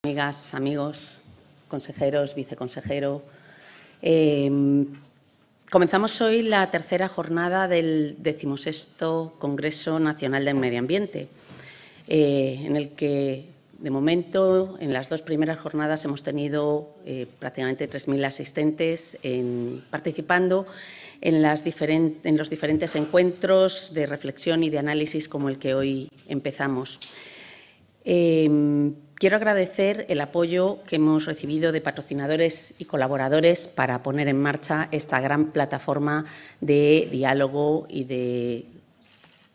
Amigas, amigos, consejeros, viceconsejero. Comenzamos hoy la tercera jornada del 16º Congreso Nacional del Medio Ambiente, en el que, de momento, en las dos primeras jornadas hemos tenido prácticamente 3.000 asistentes participando en los diferentes encuentros de reflexión y de análisis como el que hoy empezamos. Quiero agradecer el apoyo que hemos recibido de patrocinadores y colaboradores para poner en marcha esta gran plataforma de diálogo y de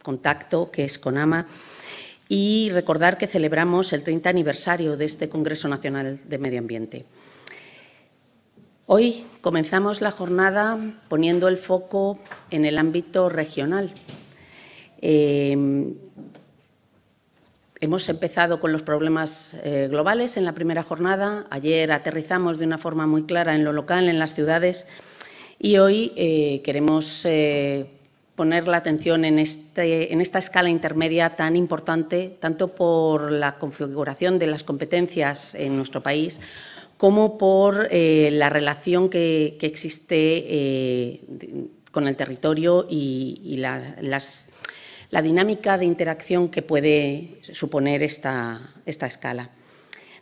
contacto que es CONAMA, y recordar que celebramos el 30 aniversario de este Congreso Nacional de Medio Ambiente. Hoy comenzamos la jornada poniendo el foco en el ámbito regional. Hemos empezado con los problemas globales en la primera jornada. Ayer aterrizamos de una forma muy clara en lo local, en las ciudades, y hoy queremos poner la atención en esta escala intermedia tan importante, tanto por la configuración de las competencias en nuestro país, como por la relación que existe con el territorio y la dinámica de interacción que puede suponer esta escala.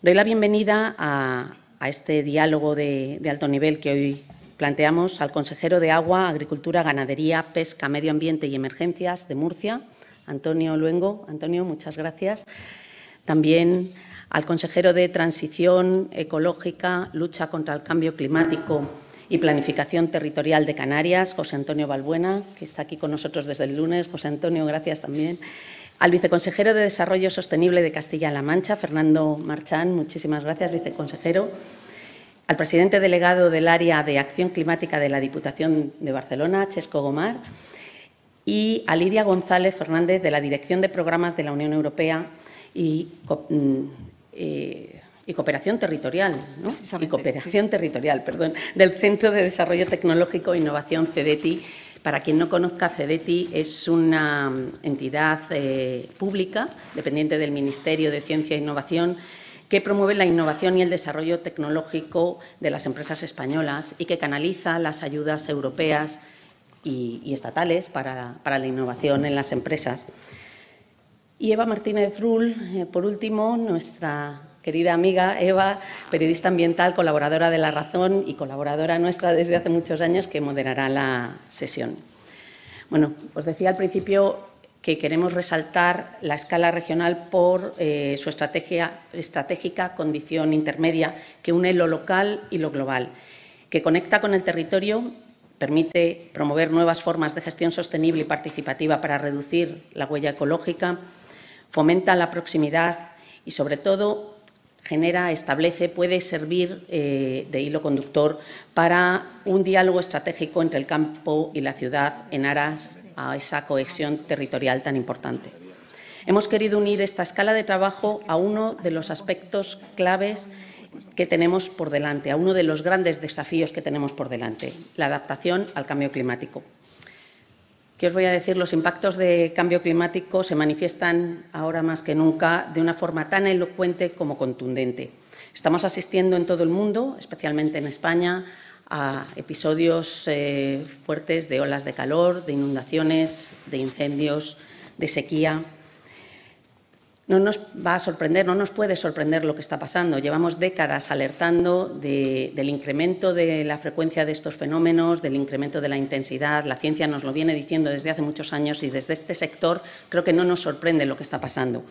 Doy la bienvenida a este diálogo de alto nivel que hoy planteamos al consejero de Agua, Agricultura, Ganadería, Pesca, Medio Ambiente y Emergencias de Murcia, Antonio Luengo. Antonio, muchas gracias. También al consejero de Transición Ecológica, Lucha contra el Cambio Climático y Planificación Territorial de Canarias, José Antonio Balbuena, que está aquí con nosotros desde el lunes. José Antonio, gracias también. Al viceconsejero de Desarrollo Sostenible de Castilla-La Mancha, Fernando Marchán. Muchísimas gracias, viceconsejero. Al presidente delegado del Área de Acción Climática de la Diputación de Barcelona, Chesco Gomar. Y a Lidia González Fernández, de la Dirección de Programas de la Unión Europea y Cooperación Territorial, ¿no? Y Cooperación Territorial, perdón, del Centro de Desarrollo Tecnológico e Innovación, CEDETI. Para quien no conozca, CEDETI es una entidad pública dependiente del Ministerio de Ciencia e Innovación que promueve la innovación y el desarrollo tecnológico de las empresas españolas y que canaliza las ayudas europeas y estatales para la innovación en las empresas. Y Eva Martínez Rull, por último, nuestra querida amiga Eva, periodista ambiental, colaboradora de La Razón y colaboradora nuestra desde hace muchos años, que moderará la sesión. Bueno, os decía al principio que queremos resaltar la escala regional por su estratégica condición intermedia que une lo local y lo global, que conecta con el territorio, permite promover nuevas formas de gestión sostenible y participativa para reducir la huella ecológica, fomenta la proximidad y, sobre todo, establece, puede servir de hilo conductor para un diálogo estratégico entre el campo y la ciudad en aras a esa cohesión territorial tan importante. Hemos querido unir esta escala de trabajo a uno de los aspectos claves que tenemos por delante, a uno de los grandes desafíos que tenemos por delante, la adaptación al cambio climático. ¿Qué os voy a decir? Los impactos de cambio climático se manifiestan ahora más que nunca de una forma tan elocuente como contundente. Estamos asistiendo en todo el mundo, especialmente en España, a episodios fuertes de olas de calor, de inundaciones, de incendios, de sequía. No nos va a sorprender, no nos puede sorprender lo que está pasando. Llevamos décadas alertando del incremento de la frecuencia de estos fenómenos, del incremento de la intensidad. La ciencia nos lo viene diciendo desde hace muchos años y desde este sector creo que no nos sorprende lo que está pasando.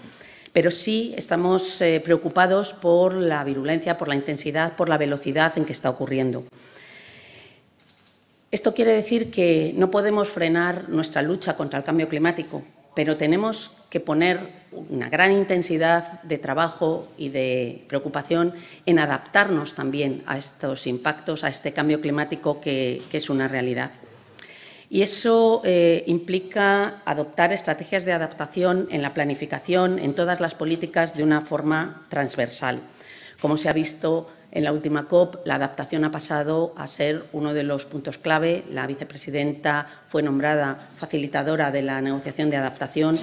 Pero sí estamos preocupados por la virulencia, por la intensidad, por la velocidad en que está ocurriendo. Esto quiere decir que no podemos frenar nuestra lucha contra el cambio climático, pero tenemos que poner una gran intensidad de trabajo y de preocupación en adaptarnos también a estos impactos, a este cambio climático que es una realidad. Y eso implica adoptar estrategias de adaptación en la planificación, en todas las políticas, de una forma transversal. Como se ha visto en la última COP, la adaptación ha pasado a ser uno de los puntos clave. La vicepresidenta fue nombrada facilitadora de la negociación de adaptación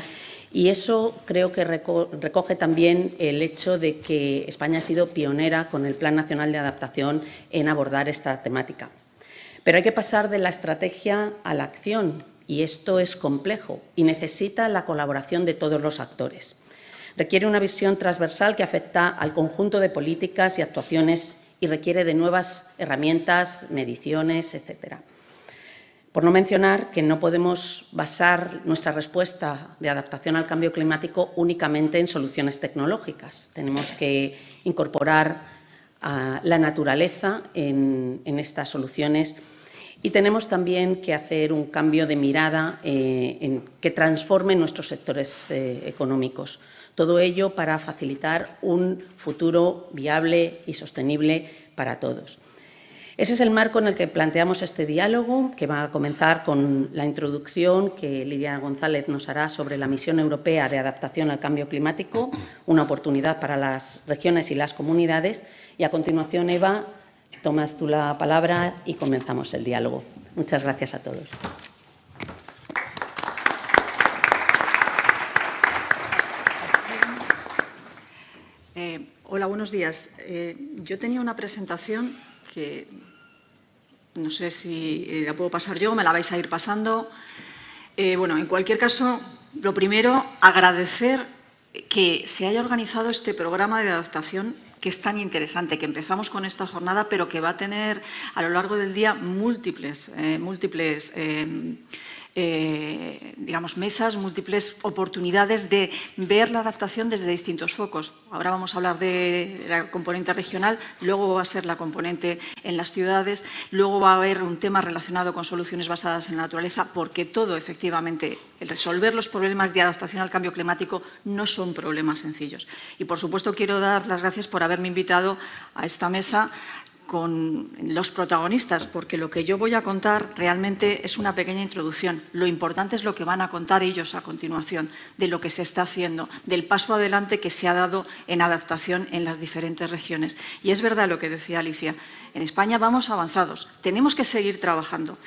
Y eso creo que recoge también el hecho de que España ha sido pionera con el Plan Nacional de Adaptación en abordar esta temática. Pero hay que pasar de la estrategia a la acción, y esto es complejo y necesita la colaboración de todos los actores. Requiere una visión transversal que afecta al conjunto de políticas y actuaciones y requiere de nuevas herramientas, mediciones, etcétera. Por no mencionar que no podemos basar nuestra respuesta de adaptación al cambio climático únicamente en soluciones tecnológicas. Tenemos que incorporar la naturaleza en estas soluciones y tenemos también que hacer un cambio de mirada que transforme nuestros sectores económicos. Todo ello para facilitar un futuro viable y sostenible para todos. Ese es el marco en el que planteamos este diálogo, que va a comenzar con la introducción que Lidia González nos hará sobre la Misión Europea de Adaptación al Cambio Climático, una oportunidad para las regiones y las comunidades. Y a continuación, Eva, tomas tú la palabra y comenzamos el diálogo. Muchas gracias a todos. Hola, buenos días. Yo tenía una presentación que no sé si la puedo pasar yo, me la vais a ir pasando. Bueno, en cualquier caso, lo primero, agradecer que se haya organizado este programa de adaptación que es tan interesante, que empezamos con esta jornada, pero que va a tener a lo largo del día múltiples digamos, mesas, múltiples oportunidades de ver la adaptación desde distintos focos. Ahora vamos a hablar de la componente regional, luego va a ser la componente en las ciudades, luego va a haber un tema relacionado con soluciones basadas en la naturaleza, porque todo, efectivamente, el resolver los problemas de adaptación al cambio climático no son problemas sencillos. Y, por supuesto, quiero dar las gracias por haberme invitado a esta mesa con los protagonistas, porque lo que yo voy a contar realmente es una pequeña introducción. Lo importante es lo que van a contar ellos a continuación, de lo que se está haciendo, del paso adelante que se ha dado en adaptación en las diferentes regiones. Y es verdad lo que decía Alicia, en España vamos avanzados, tenemos que seguir trabajando.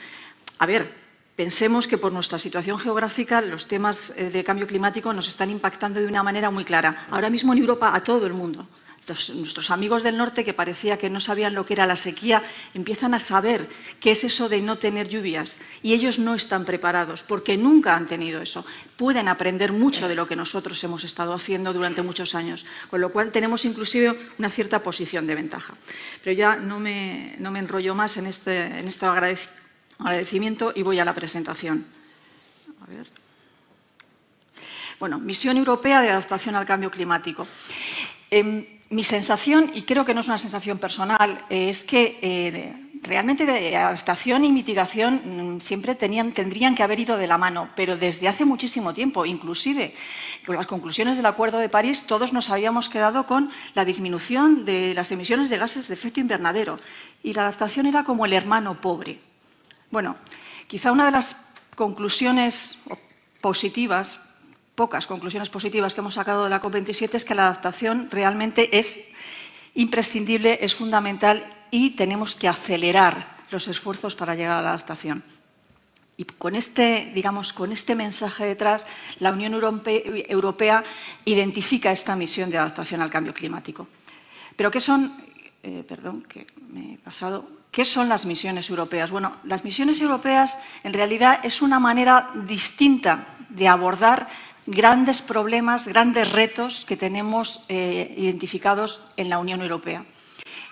A ver, pensemos que por nuestra situación geográfica los temas de cambio climático nos están impactando de una manera muy clara. Ahora mismo en Europa a todo el mundo. Nuestros amigos del norte, que parecía que no sabían lo que era la sequía, empiezan a saber qué es eso de no tener lluvias. Y ellos no están preparados, porque nunca han tenido eso. Pueden aprender mucho de lo que nosotros hemos estado haciendo durante muchos años, con lo cual tenemos inclusive una cierta posición de ventaja. Pero ya no me enrollo más en este agradecimiento y voy a la presentación. A ver. Bueno, Misión Europea de Adaptación al Cambio Climático. Mi sensación, y creo que no es una sensación personal, es que realmente de adaptación y mitigación siempre tendrían que haber ido de la mano, pero desde hace muchísimo tiempo, inclusive con las conclusiones del Acuerdo de París, todos nos habíamos quedado con la disminución de las emisiones de gases de efecto invernadero y la adaptación era como el hermano pobre. Bueno, quizá una de las conclusiones positivas, pocas conclusiones positivas que hemos sacado de la COP27 es que la adaptación realmente es imprescindible, es fundamental y tenemos que acelerar los esfuerzos para llegar a la adaptación. Y con este mensaje detrás, la Unión Europea identifica esta misión de adaptación al cambio climático. Pero ¿qué son? Perdón, que me he pasado. ¿Qué son las misiones europeas? Bueno, las misiones europeas en realidad es una manera distinta de abordar grandes problemas, grandes retos que tenemos identificados en la Unión Europea.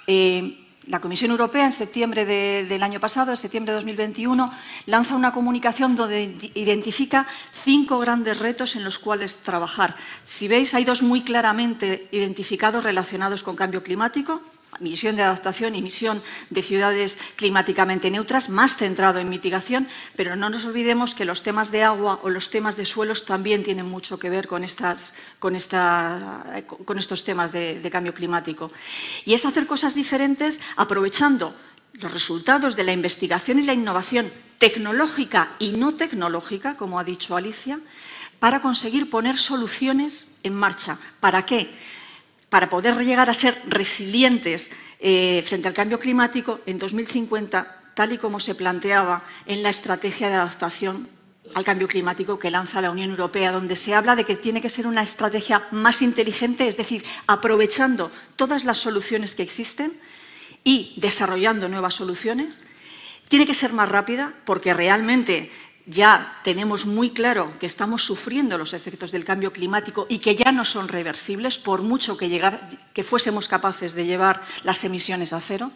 La Comisión Europea, en septiembre del año pasado, en septiembre de 2021, lanza una comunicación donde identifica 5 grandes retos en los cuales trabajar. Si veis, hay 2 muy claramente identificados relacionados con cambio climático, misión de adaptación y misión de ciudades climáticamente neutras, más centrado en mitigación, pero no nos olvidemos que los temas de agua o los temas de suelos también tienen mucho que ver con estos temas de cambio climático. Y es hacer cosas diferentes aprovechando los resultados de la investigación y la innovación tecnológica y no tecnológica, como ha dicho Alicia, para conseguir poner soluciones en marcha. ¿Para qué? Para poder llegar a ser resilientes frente al cambio climático en 2050, tal y como se planteaba en la estrategia de adaptación al cambio climático que lanza la Unión Europea, donde se habla de que tiene que ser una estrategia más inteligente, es decir, aprovechando todas las soluciones que existen y desarrollando nuevas soluciones. Tiene que ser más rápida porque realmente ya tenemos muy claro que estamos sufriendo los efectos del cambio climático y que ya no son reversibles, por mucho que fuésemos capaces de llevar las emisiones a cero,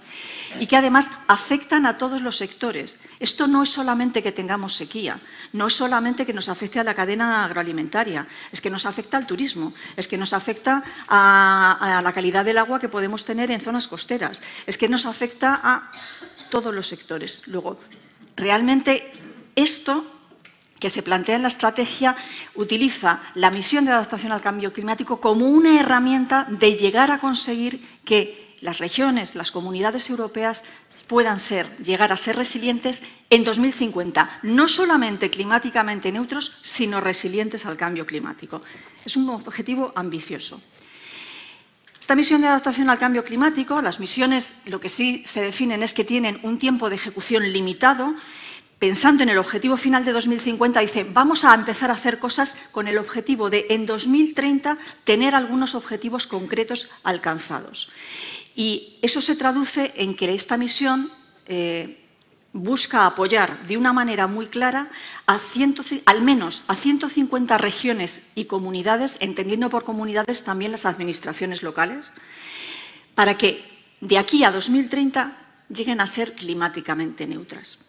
y que además afectan a todos los sectores. Esto no es solamente que tengamos sequía, no es solamente que nos afecte a la cadena agroalimentaria, es que nos afecta al turismo, es que nos afecta a la calidad del agua que podemos tener en zonas costeras, es que nos afecta a todos los sectores. Luego, realmente esto que se plantea en la estrategia utiliza la misión de adaptación al cambio climático como una herramienta de llegar a conseguir que las regiones, las comunidades europeas puedan llegar a ser resilientes en 2050, no solamente climáticamente neutros, sino resilientes al cambio climático. Es un objetivo ambicioso. Esta misión de adaptación al cambio climático, las misiones lo que sí se definen es que tienen un tiempo de ejecución limitado. Pensando en el objetivo final de 2050, dice, vamos a empezar a hacer cosas con el objetivo de, en 2030, tener algunos objetivos concretos alcanzados. Y eso se traduce en que esta misión busca apoyar de una manera muy clara al menos a 150 regiones y comunidades, entendiendo por comunidades también las administraciones locales, para que de aquí a 2030 lleguen a ser climáticamente neutras.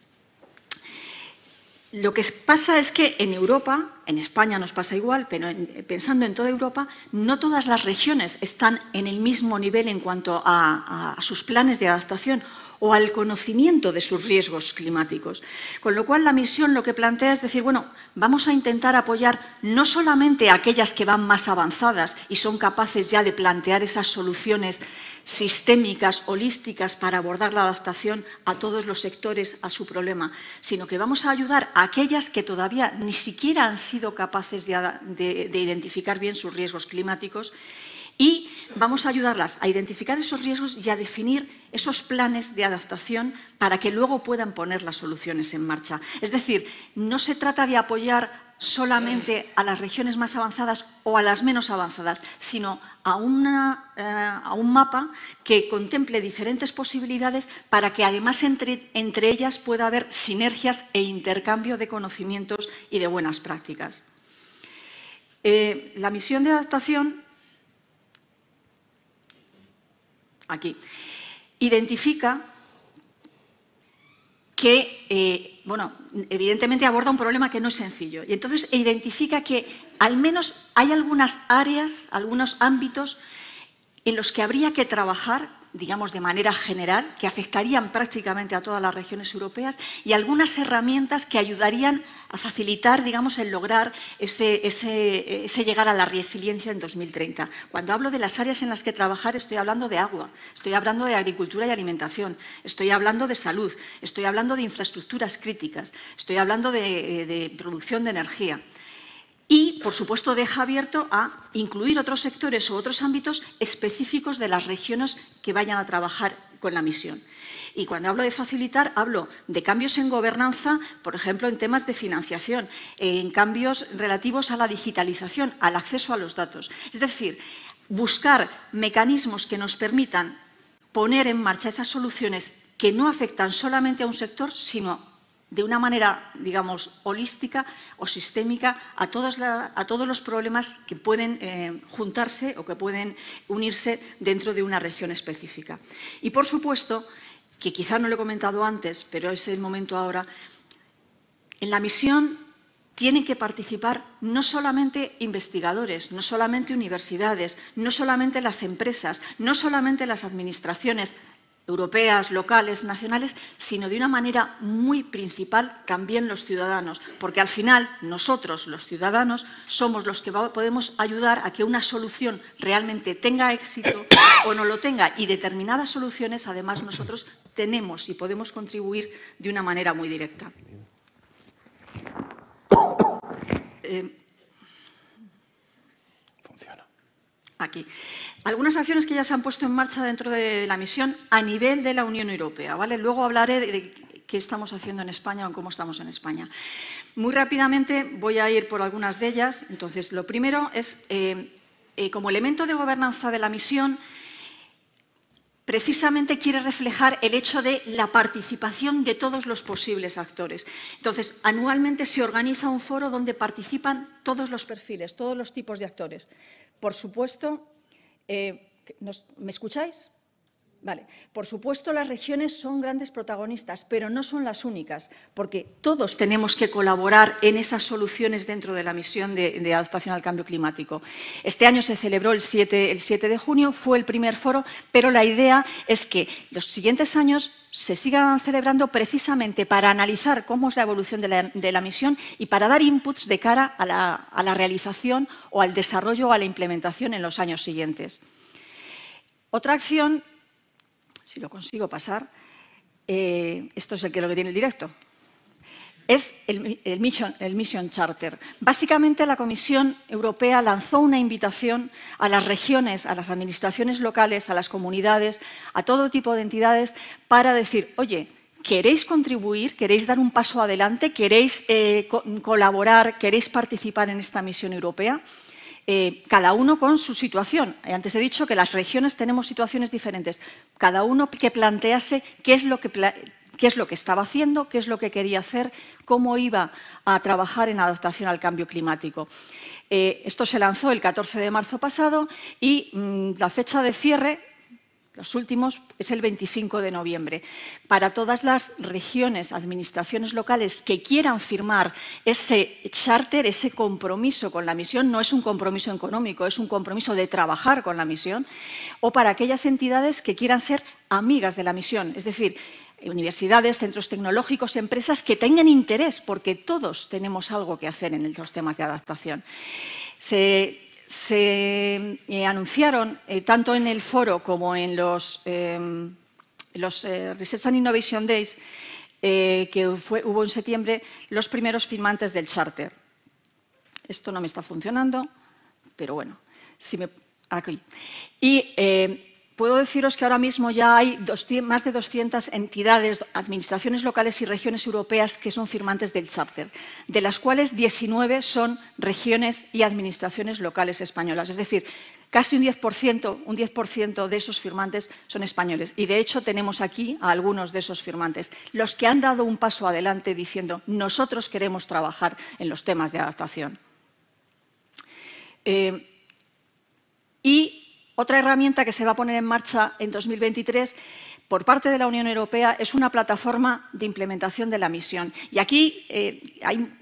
Lo que pasa es que en Europa, en España nos pasa igual, pero pensando en toda Europa, no todas las regiones están en el mismo nivel en cuanto a sus planes de adaptación o al conocimiento de sus riesgos climáticos. Con lo cual, la misión lo que plantea es decir, bueno, vamos a intentar apoyar no solamente a aquellas que van más avanzadas y son capaces ya de plantear esas soluciones sistémicas, holísticas, para abordar la adaptación a todos los sectores a su problema, sino que vamos a ayudar a aquellas que todavía ni siquiera han sido capaces de identificar bien sus riesgos climáticos, y vamos a ayudarlas a identificar esos riesgos y a definir esos planes de adaptación para que luego puedan poner las soluciones en marcha. Es decir, no se trata de apoyar solamente a las regiones más avanzadas o a las menos avanzadas, sino a un mapa que contemple diferentes posibilidades para que además entre ellas pueda haber sinergias e intercambio de conocimientos y de buenas prácticas. La misión de adaptación aquí identifica que, bueno, evidentemente aborda un problema que no es sencillo, y entonces identifica que al menos hay algunas áreas, algunos ámbitos en los que habría que trabajar, digamos, de manera general, que afectarían prácticamente a todas las regiones europeas, y algunas herramientas que ayudarían a facilitar, digamos, el lograr ese llegar a la resiliencia en 2030. Cuando hablo de las áreas en las que trabajar, estoy hablando de agua, estoy hablando de agricultura y alimentación, estoy hablando de salud, estoy hablando de infraestructuras críticas, estoy hablando de producción de energía. Y, por supuesto, deja abierto a incluir otros sectores o otros ámbitos específicos de las regiones que vayan a trabajar con la misión. Y cuando hablo de facilitar, hablo de cambios en gobernanza, por ejemplo, en temas de financiación, en cambios relativos a la digitalización, al acceso a los datos. Es decir, buscar mecanismos que nos permitan poner en marcha esas soluciones que no afectan solamente a un sector, sino de una manera, digamos, holística o sistémica a todos los problemas que pueden juntarse o que pueden unirse dentro de una región específica. Y, por supuesto, que quizá no lo he comentado antes, pero es el momento ahora, en la misión tienen que participar no solamente investigadores, no solamente universidades, no solamente las empresas, no solamente las administraciones europeas, locales, nacionales, sino de una manera muy principal también los ciudadanos, porque al final nosotros, los ciudadanos, somos los que podemos ayudar a que una solución realmente tenga éxito o no lo tenga, y determinadas soluciones además nosotros tenemos y podemos contribuir de una manera muy directa. Aquí. Algunas acciones que ya se han puesto en marcha dentro de la misión a nivel de la Unión Europea, ¿vale? Luego hablaré de qué estamos haciendo en España o cómo estamos en España. Muy rápidamente voy a ir por algunas de ellas. Entonces, lo primero es, como elemento de gobernanza de la misión, precisamente quiere reflejar el hecho de la participación de todos los posibles actores. Entonces, anualmente se organiza un foro donde participan todos los perfiles, todos los tipos de actores. Por supuesto, ¿me escucháis? Vale. Por supuesto, las regiones son grandes protagonistas, pero no son las únicas, porque todos tenemos que colaborar en esas soluciones dentro de la misión de adaptación al cambio climático. Este año se celebró el 7 de junio, fue el primer foro, pero la idea es que los siguientes años se sigan celebrando precisamente para analizar cómo es la evolución de la misión y para dar inputs de cara a la realización o al desarrollo o a la implementación en los años siguientes. Otra acción, si lo consigo pasar, esto es lo que tiene el directo, es el Mission Charter. Básicamente, la Comisión Europea lanzó una invitación a las regiones, a las administraciones locales, a las comunidades, a todo tipo de entidades, para decir, oye, ¿queréis contribuir? ¿Queréis dar un paso adelante? ¿Queréis colaborar? ¿Queréis participar en esta misión europea? Cada uno con su situación. Antes he dicho que las regiones tenemos situaciones diferentes. Cada uno que plantease qué es lo que estaba haciendo, qué es lo que quería hacer, cómo iba a trabajar en adaptación al cambio climático. Esto se lanzó el 14 de marzo pasado y la fecha de cierre, los últimos, es el 25 de noviembre. Para todas las regiones, administraciones locales que quieran firmar ese charter, ese compromiso con la misión, no es un compromiso económico, es un compromiso de trabajar con la misión, o para aquellas entidades que quieran ser amigas de la misión, es decir, universidades, centros tecnológicos, empresas que tengan interés, porque todos tenemos algo que hacer en los temas de adaptación. Se anunciaron, tanto en el foro como en los Research and Innovation Days, que hubo en septiembre, los primeros firmantes del Charter. Esto no me está funcionando, pero bueno, aquí. Y puedo deciros que ahora mismo ya hay más de 200 entidades, administraciones locales y regiones europeas que son firmantes del Charter, de las cuales 19 son regiones y administraciones locales españolas. Es decir, casi un 10% de esos firmantes son españoles. Y, de hecho, tenemos aquí a algunos de esos firmantes, los que han dado un paso adelante diciendo nosotros queremos trabajar en los temas de adaptación. Y otra herramienta que se va a poner en marcha en 2023 por parte de la Unión Europea es una plataforma de implementación de la misión. Y aquí,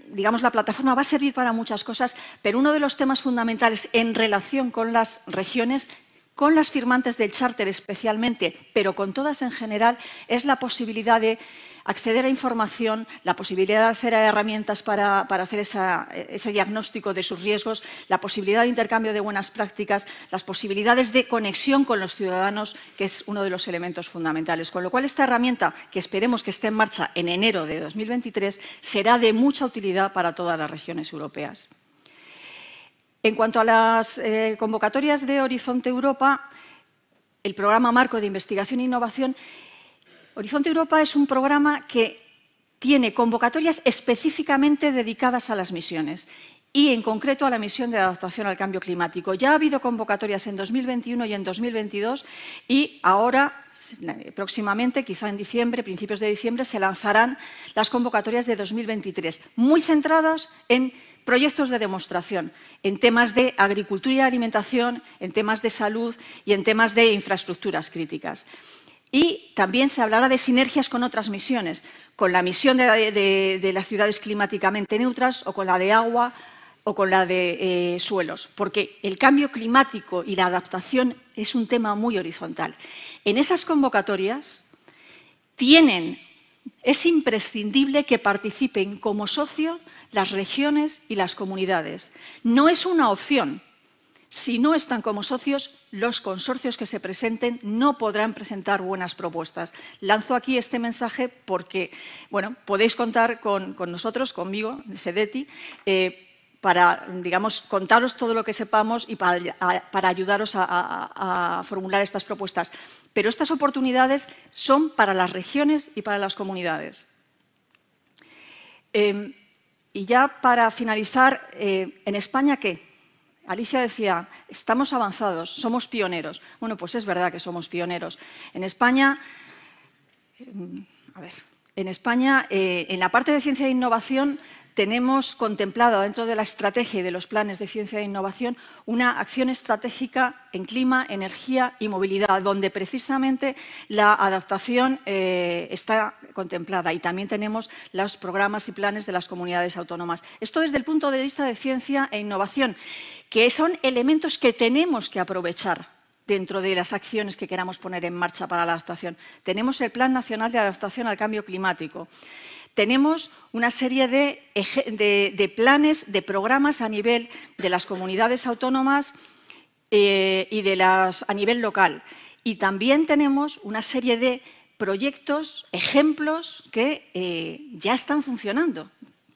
digamos, la plataforma va a servir para muchas cosas, pero uno de los temas fundamentales en relación con las regiones, con las firmantes del Charter especialmente, pero con todas en general, es la posibilidad de acceder a información, la posibilidad de hacer herramientas para hacer ese diagnóstico de sus riesgos, la posibilidad de intercambio de buenas prácticas, las posibilidades de conexión con los ciudadanos, que es uno de los elementos fundamentales. Con lo cual, esta herramienta, que esperemos que esté en marcha en enero de 2023, será de mucha utilidad para todas las regiones europeas. En cuanto a las convocatorias de Horizonte Europa, el programa marco de investigación e innovación, Horizonte Europa es un programa que tiene convocatorias específicamente dedicadas a las misiones y, en concreto, a la misión de adaptación al cambio climático. Ya ha habido convocatorias en 2021 y en 2022 y ahora, próximamente, quizá en diciembre, principios de diciembre, se lanzarán las convocatorias de 2023, muy centradas en proyectos de demostración, en temas de agricultura y alimentación, en temas de salud y en temas de infraestructuras críticas. Y también se hablará de sinergias con otras misiones, con la misión de las ciudades climáticamente neutras o con la de agua o con la de suelos, porque el cambio climático y la adaptación es un tema muy horizontal. En esas convocatorias es imprescindible que participen como socio las regiones y las comunidades. No es una opción. Si no están como socios, los consorcios que se presenten no podrán presentar buenas propuestas. Lanzo aquí este mensaje porque, bueno, podéis contar con nosotros, conmigo, CEDETI, para, digamos, contaros todo lo que sepamos y para ayudaros a formular estas propuestas. Pero estas oportunidades son para las regiones y para las comunidades. Y ya para finalizar, ¿en España qué? Alicia decía, estamos avanzados, somos pioneros. Bueno, pues es verdad que somos pioneros. En España, en la parte de ciencia e innovación, tenemos contemplado dentro de la estrategia y de los planes de ciencia e innovación una acción estratégica en clima, energía y movilidad, donde precisamente la adaptación está contemplada, y también tenemos los programas y planes de las comunidades autónomas. Esto desde el punto de vista de ciencia e innovación, que son elementos que tenemos que aprovechar dentro de las acciones que queramos poner en marcha para la adaptación. Tenemos el Plan Nacional de Adaptación al Cambio Climático. Tenemos una serie de planes, de programas a nivel de las comunidades autónomas y a nivel local. Y también tenemos una serie de proyectos, ejemplos que ya están funcionando.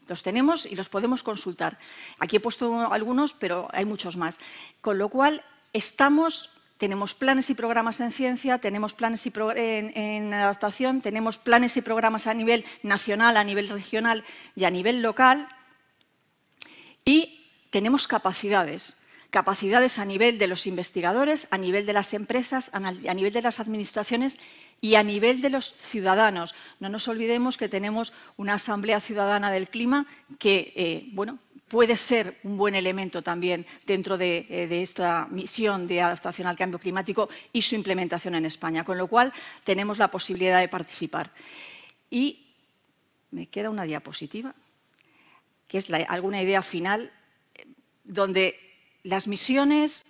Los tenemos y los podemos consultar. Aquí he puesto algunos, pero hay muchos más. Con lo cual, tenemos planes y programas en ciencia, tenemos planes en adaptación, tenemos planes y programas a nivel nacional, a nivel regional y a nivel local, y tenemos capacidades a nivel de los investigadores, a nivel de las empresas, a nivel de las administraciones y a nivel de los ciudadanos. No nos olvidemos que tenemos una Asamblea Ciudadana del Clima que, puede ser un buen elemento también dentro de esta misión de adaptación al cambio climático y su implementación en España, con lo cual tenemos la posibilidad de participar. Y me queda una diapositiva, que es alguna idea final, donde las misiones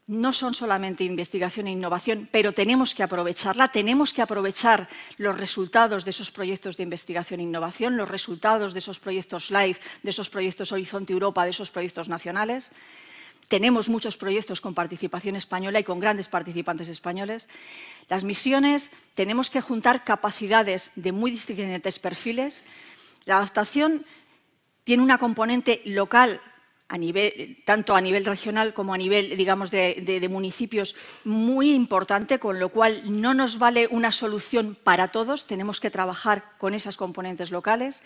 no son solamente investigación e innovación, pero tenemos que aprovecharla, tenemos que aprovechar los resultados de esos proyectos de investigación e innovación, los resultados de esos proyectos LIFE, de esos proyectos Horizonte Europa, de esos proyectos nacionales. Tenemos muchos proyectos con participación española y con grandes participantes españoles. Las misiones tenemos que juntar capacidades de muy diferentes perfiles. La adaptación tiene una componente local, tanto a nivel regional como a nivel, digamos, de municipios, muy importante, con lo cual no nos vale una solución para todos, tenemos que trabajar con esas componentes locales,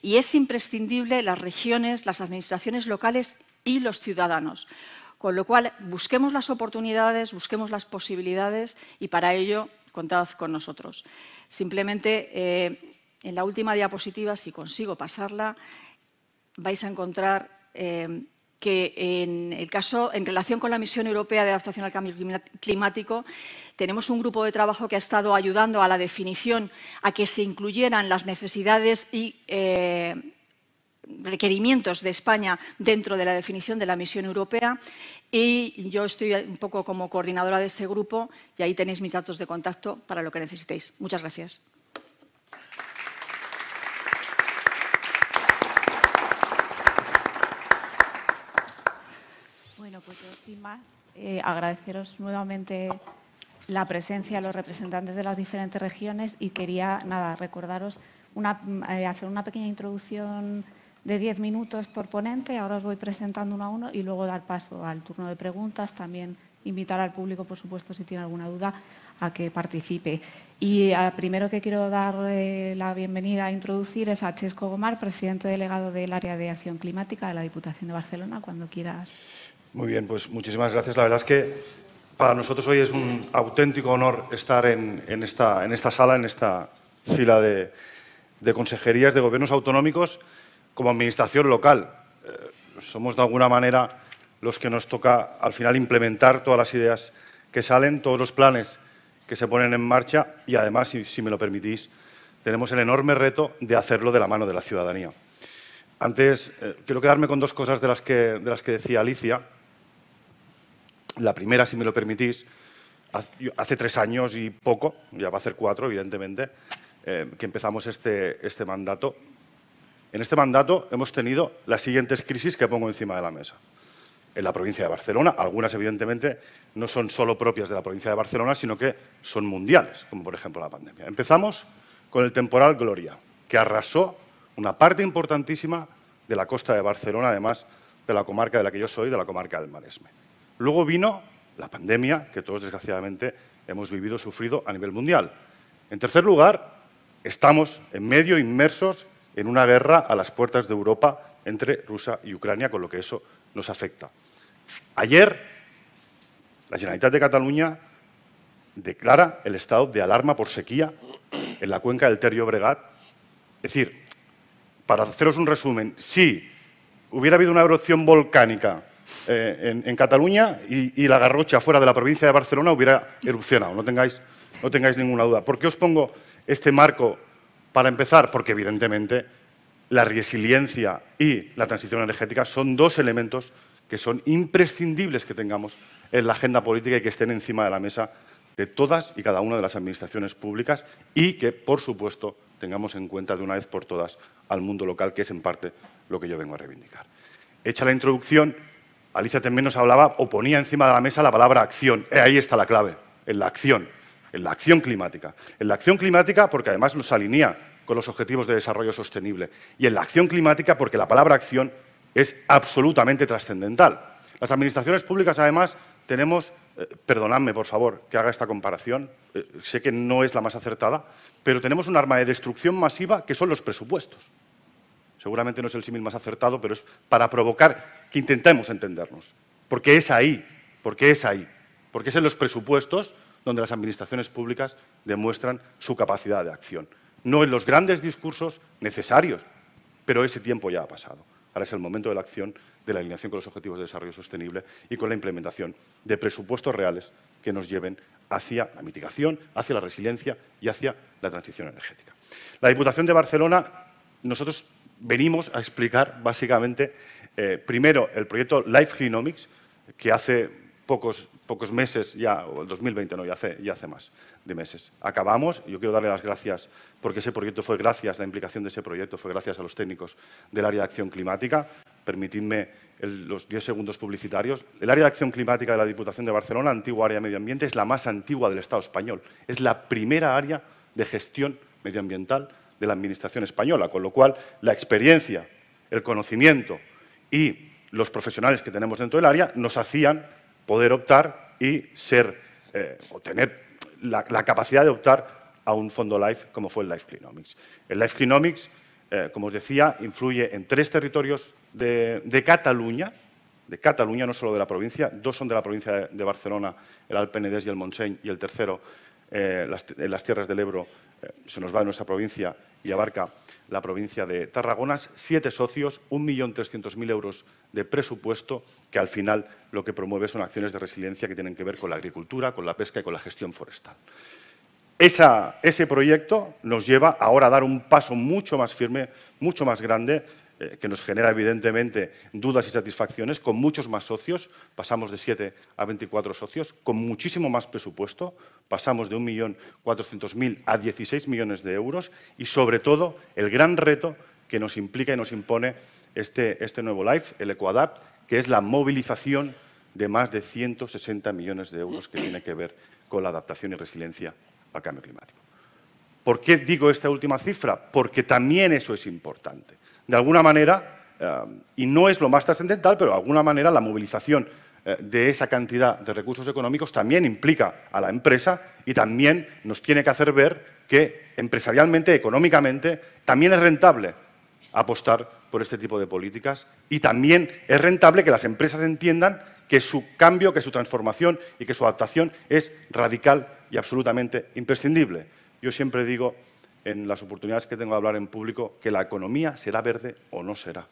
y es imprescindible las regiones, las administraciones locales y los ciudadanos. Con lo cual, busquemos las oportunidades, busquemos las posibilidades, y para ello contad con nosotros. Simplemente, en la última diapositiva, si consigo pasarla, vais a encontrar que en relación con la Misión Europea de Adaptación al Cambio Climático, tenemos un grupo de trabajo que ha estado ayudando a la definición, a que se incluyeran las necesidades y requerimientos de España dentro de la definición de la Misión Europea, y yo estoy un poco como coordinadora de ese grupo, y ahí tenéis mis datos de contacto para lo que necesitéis. Muchas gracias. Bueno, pues yo sin más agradeceros nuevamente la presencia de los representantes de las diferentes regiones, y quería recordaros hacer una pequeña introducción de 10 minutos por ponente. Ahora os voy presentando uno a uno y luego dar paso al turno de preguntas. También invitar al público, por supuesto, si tiene alguna duda, a que participe. Y primero que quiero dar la bienvenida a introducir es a Chesco Gomar, presidente delegado del Área de Acción Climática de la Diputación de Barcelona. Cuando quieras. Muy bien, pues muchísimas gracias. La verdad es que para nosotros hoy es un auténtico honor estar en esta sala, en esta fila de consejerías de gobiernos autonómicos como administración local. Somos de alguna manera los que nos toca al final implementar todas las ideas que salen, todos los planes que se ponen en marcha, y además, si me lo permitís, tenemos el enorme reto de hacerlo de la mano de la ciudadanía. Antes, quiero quedarme con dos cosas de las que decía Alicia. La primera, si me lo permitís, hace 3 años y poco, ya va a hacer 4, evidentemente, que empezamos este mandato. En este mandato hemos tenido las siguientes crisis que pongo encima de la mesa. En la provincia de Barcelona, algunas evidentemente no son solo propias de la provincia de Barcelona, sino que son mundiales, como por ejemplo la pandemia. Empezamos con el temporal Gloria, que arrasó una parte importantísima de la costa de Barcelona, además de la comarca de la que yo soy, de la comarca del Maresme. Luego vino la pandemia, que todos desgraciadamente hemos sufrido a nivel mundial. En tercer lugar, estamos en medio inmersos en una guerra a las puertas de Europa entre Rusia y Ucrania, con lo que eso nos afecta. Ayer, la Generalitat de Cataluña declara el estado de alarma por sequía en la cuenca del Ter-Llobregat. Es decir, para haceros un resumen, si hubiera habido una erupción volcánica en Cataluña y la Garrocha fuera de la provincia de Barcelona hubiera erupcionado, no tengáis ninguna duda. ¿Por qué os pongo este marco para empezar? Porque evidentemente la resiliencia y la transición energética son dos elementos que son imprescindibles que tengamos en la agenda política y que estén encima de la mesa de todas y cada una de las administraciones públicas y que, por supuesto, tengamos en cuenta de una vez por todas al mundo local, que es en parte lo que yo vengo a reivindicar. Hecha la introducción, Alicia también nos hablaba o ponía encima de la mesa la palabra acción. Ahí está la clave, en la acción climática. En la acción climática porque además nos alinea con los objetivos de desarrollo sostenible. Y en la acción climática porque la palabra acción es absolutamente trascendental. Las administraciones públicas, además, tenemos, perdonadme, por favor, que haga esta comparación, sé que no es la más acertada, pero tenemos un arma de destrucción masiva que son los presupuestos. Seguramente no es el símil más acertado, pero es para provocar que intentemos entendernos. Porque es ahí, porque es en los presupuestos donde las administraciones públicas demuestran su capacidad de acción. No en los grandes discursos necesarios, pero ese tiempo ya ha pasado. Ahora es el momento de la acción, de la alineación con los objetivos de desarrollo sostenible y con la implementación de presupuestos reales que nos lleven hacia la mitigación, hacia la resiliencia y hacia la transición energética. La Diputación de Barcelona, nosotros venimos a explicar básicamente, primero, el proyecto Life Clinomics, que hace pocos meses ya, o el 2020, no, ya hace más de meses. Acabamos, yo quiero darle las gracias porque ese proyecto fue gracias, la implicación de ese proyecto fue gracias a los técnicos del área de acción climática. Permitidme los 10 segundos publicitarios. El área de acción climática de la Diputación de Barcelona, antigua área de medio ambiente, es la más antigua del Estado español. Es la primera área de gestión medioambiental de la Administración española, con lo cual la experiencia, el conocimiento y los profesionales que tenemos dentro del área nos hacían poder optar y o tener la capacidad de optar a un fondo LIFE como fue el Life Clinomics. El Life Clinomics, como os decía, influye en 3 territorios de Cataluña, no solo de la provincia, 2 son de la provincia de Barcelona, el Alt Penedès y el Montseny, y el tercero, las Tierras del Ebro, se nos va de nuestra provincia y abarca la provincia de Tarragona. 7 socios, 1.300.000 euros de presupuesto, que al final lo que promueve son acciones de resiliencia que tienen que ver con la agricultura, con la pesca y con la gestión forestal. Ese proyecto nos lleva ahora a dar un paso mucho más firme, mucho más grande, que nos genera evidentemente dudas y satisfacciones, con muchos más socios, pasamos de 7 a 24 socios, con muchísimo más presupuesto, pasamos de 1.400.000 a 16 millones de euros y, sobre todo, el gran reto que nos implica y nos impone este nuevo LIFE, el EcoAdapt, que es la movilización de más de 160 millones de euros que tiene que ver con la adaptación y resiliencia al cambio climático. ¿Por qué digo esta última cifra? Porque también eso es importante. De alguna manera, y no es lo más trascendental, pero de alguna manera la movilización de esa cantidad de recursos económicos también implica a la empresa y también nos tiene que hacer ver que empresarialmente, económicamente, también es rentable apostar por este tipo de políticas y también es rentable que las empresas entiendan que su cambio, que su transformación y que su adaptación es radical y absolutamente imprescindible. Yo siempre digo, en las oportunidades que tengo de hablar en público, que la economía será verde o no será.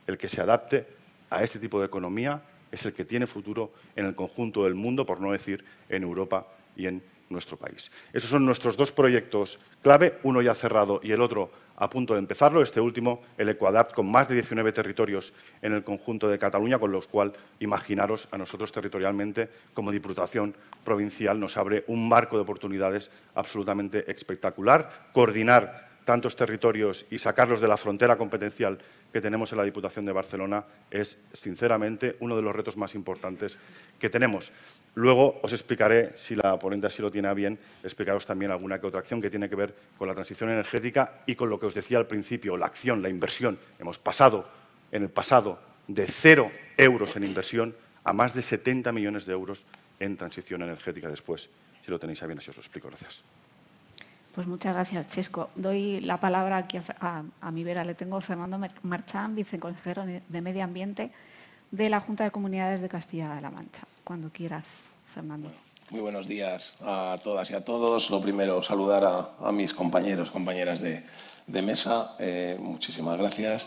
El que se adapte a este tipo de economía es el que tiene futuro en el conjunto del mundo, por no decir en Europa y en nuestro país. Esos son nuestros 2 proyectos clave, uno ya cerrado y el otro a punto de empezarlo. Este último, el EcoAdapt, con más de 19 territorios en el conjunto de Cataluña, con los cuales, imaginaros, a nosotros territorialmente, como Diputación Provincial, nos abre un marco de oportunidades absolutamente espectacular. Coordinar tantos territorios y sacarlos de la frontera competencial que tenemos en la Diputación de Barcelona es, sinceramente, uno de los retos más importantes que tenemos. Luego os explicaré, si la ponente así lo tiene a bien, explicaros también alguna que otra acción que tiene que ver con la transición energética y con lo que os decía al principio, la acción, la inversión. Hemos pasado en el pasado de 0 euros en inversión a más de 70 millones de euros en transición energética después. Si lo tenéis a bien, así os lo explico. Gracias. Pues muchas gracias, Chesco. Doy la palabra aquí a mi vera. Le tengo a Fernando Marchán, viceconsejero de Medio Ambiente de la Junta de Comunidades de Castilla-La Mancha. Cuando quieras, Fernando. Muy buenos días a todas y a todos. Lo primero, saludar a mis compañeras de mesa. Muchísimas gracias.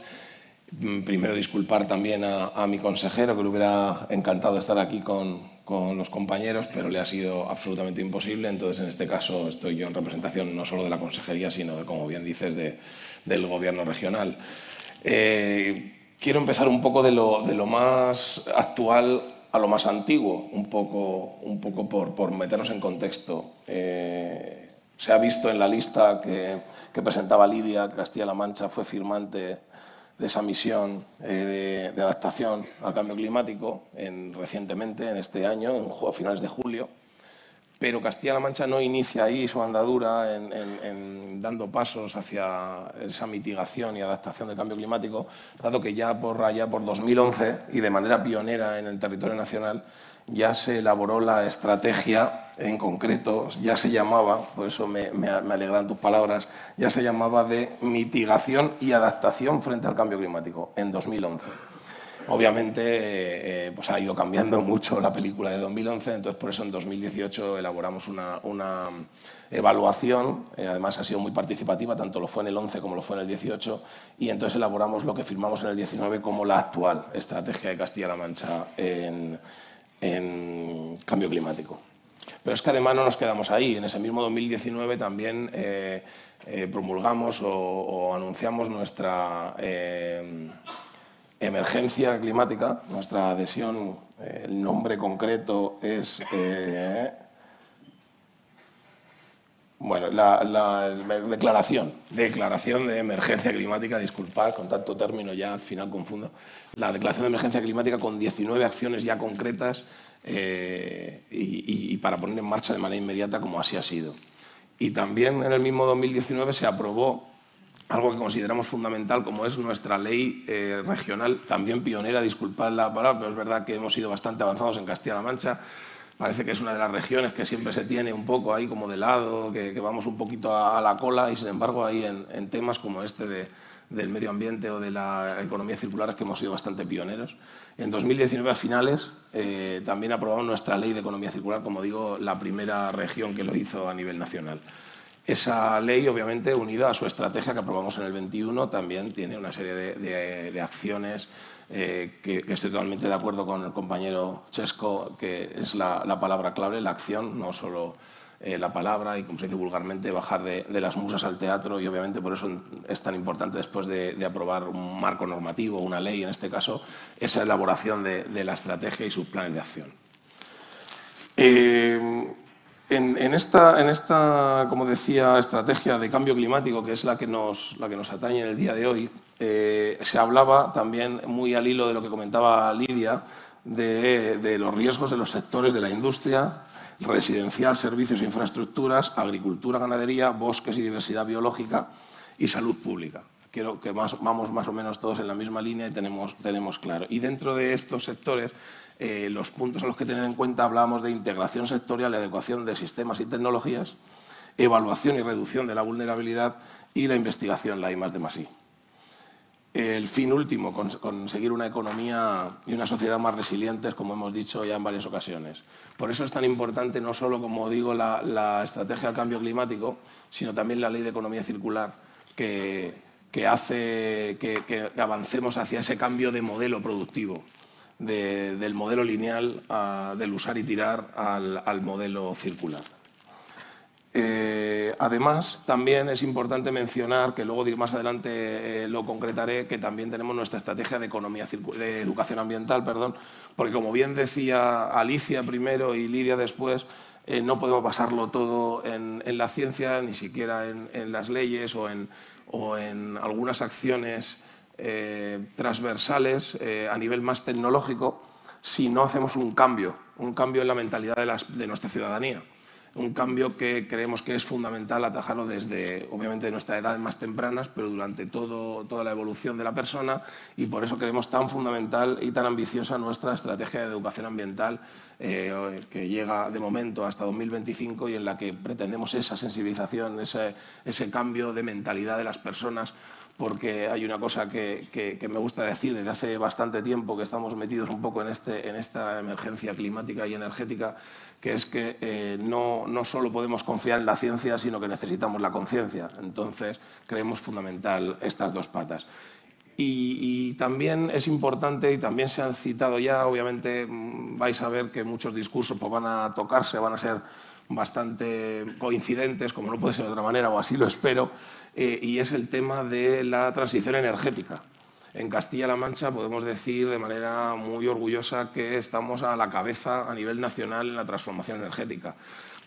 Primero, disculpar también a mi consejero, que le hubiera encantado estar aquí con los compañeros, pero le ha sido absolutamente imposible. Entonces, en este caso, estoy yo en representación no solo de la consejería, sino, como bien dices, del Gobierno regional. Quiero empezar un poco de lo más actual a lo más antiguo, un poco por meternos en contexto. Se ha visto en la lista que presentaba Lidia que Castilla-La Mancha fue firmante de esa misión de adaptación al cambio climático recientemente, en este año, a finales de julio. Pero Castilla-La Mancha no inicia ahí su andadura en dando pasos hacia esa mitigación y adaptación del cambio climático, dado que ya por 2011 y de manera pionera en el territorio nacional ya se elaboró la estrategia, en concreto ya se llamaba, por eso me alegran tus palabras, ya se llamaba de mitigación y adaptación frente al cambio climático en 2011. Obviamente pues ha ido cambiando mucho la película de 2011, entonces por eso en 2018 elaboramos una evaluación, además ha sido muy participativa, tanto lo fue en el 11 como lo fue en el 18, y entonces elaboramos lo que firmamos en el 19 como la actual estrategia de Castilla-La Mancha en cambio climático. Pero es que además no nos quedamos ahí, en ese mismo 2019 también promulgamos o anunciamos nuestra emergencia climática, nuestra adhesión, el nombre concreto es la declaración de emergencia climática, disculpad, con tanto término ya al final confundo, la declaración de emergencia climática con 19 acciones ya concretas y para poner en marcha de manera inmediata, como así ha sido. Y también en el mismo 2019 se aprobó algo que consideramos fundamental, como es nuestra ley regional, también pionera, disculpad la palabra, pero es verdad que hemos sido bastante avanzados en Castilla-La Mancha. Parece que es una de las regiones que siempre se tiene un poco ahí como de lado, que vamos un poquito a la cola, y sin embargo ahí en temas como este del medio ambiente o de la economía circular es que hemos sido bastante pioneros. En 2019, a finales, también aprobamos nuestra ley de economía circular, como digo, la primera región que lo hizo a nivel nacional. Esa ley, obviamente, unida a su estrategia que aprobamos en el 21, también tiene una serie de acciones que estoy totalmente de acuerdo con el compañero Chesco, que es la palabra clave, la acción, no solo la palabra y, como se dice vulgarmente, bajar de las musas al teatro, y obviamente por eso es tan importante, después de aprobar un marco normativo, una ley en este caso, esa elaboración de la estrategia y sus planes de acción. En esta, como decía, estrategia de cambio climático, que es la que nos atañe en el día de hoy, se hablaba también, muy al hilo de lo que comentaba Lidia, de los riesgos de los sectores de la industria, residencial, servicios e infraestructuras, agricultura, ganadería, bosques y diversidad biológica y salud pública. Creo que vamos más o menos todos en la misma línea y tenemos claro. Y dentro de estos sectores, los puntos a los que tener en cuenta, hablábamos de integración sectorial y adecuación de sistemas y tecnologías, evaluación y reducción de la vulnerabilidad y la investigación, la I+D+I. El fin último, conseguir una economía y una sociedad más resilientes, como hemos dicho ya en varias ocasiones. Por eso es tan importante no solo, como digo, la estrategia del cambio climático, sino también la ley de economía circular, que hace que avancemos hacia ese cambio de modelo productivo, del modelo lineal, del usar y tirar, al modelo circular. Además, también es importante mencionar, que luego más adelante lo concretaré, que también tenemos nuestra estrategia de educación ambiental, porque, como bien decía Alicia primero y Lidia después, no podemos basarlo todo en la ciencia, ni siquiera en las leyes o en algunas acciones transversales a nivel más tecnológico, si no hacemos un cambio en la mentalidad de nuestra ciudadanía. un cambio que creemos que es fundamental atajarlo desde, obviamente, nuestras edades más tempranas, pero durante toda la evolución de la persona, y por eso creemos tan fundamental y tan ambiciosa nuestra estrategia de educación ambiental que llega de momento hasta 2025 y en la que pretendemos esa sensibilización, ese cambio de mentalidad de las personas, porque hay una cosa que me gusta decir desde hace bastante tiempo, que estamos metidos un poco en esta emergencia climática y energética, que es que no solo podemos confiar en la ciencia, sino que necesitamos la conciencia. Entonces, creemos fundamental estas dos patas. Y también es importante, y también se han citado ya, obviamente vais a ver que muchos discursos pues, van a tocarse, van a ser bastante coincidentes, como no puede ser de otra manera, o así lo espero, y es el tema de la transición energética. En Castilla-La Mancha podemos decir de manera muy orgullosa que estamos a la cabeza a nivel nacional en la transformación energética,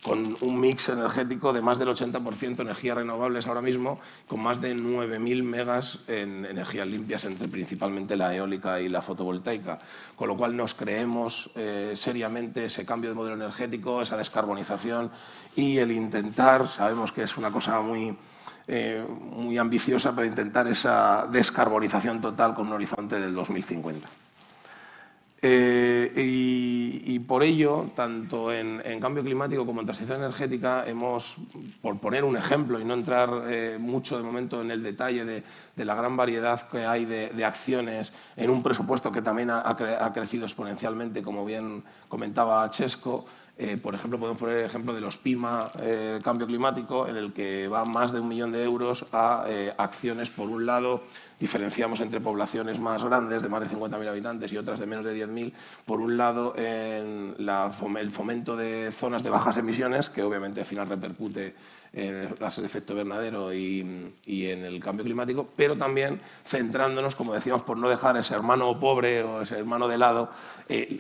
con un mix energético de más del 80% energías renovables ahora mismo, con más de 9.000 megas en energías limpias, entre principalmente la eólica y la fotovoltaica. Con lo cual nos creemos seriamente ese cambio de modelo energético, esa descarbonización y el intentar, sabemos que es una cosa muy ambiciosa, pero intentar esa descarbonización total con un horizonte del 2050. Y por ello, tanto en cambio climático como en transición energética, hemos, por poner un ejemplo y no entrar mucho de momento en el detalle de la gran variedad que hay de acciones en un presupuesto que también ha crecido exponencialmente, como bien comentaba Chesco. Por ejemplo, podemos poner el ejemplo de los PIMA Cambio Climático, en el que va más de 1 millón de euros a acciones. Por un lado, diferenciamos entre poblaciones más grandes, de más de 50.000 habitantes, y otras de menos de 10.000. Por un lado, en el fomento de zonas de bajas emisiones, que obviamente al final repercute en gases de efecto invernadero y en el cambio climático, pero también centrándonos, como decíamos, por no dejar ese hermano pobre o ese hermano de lado,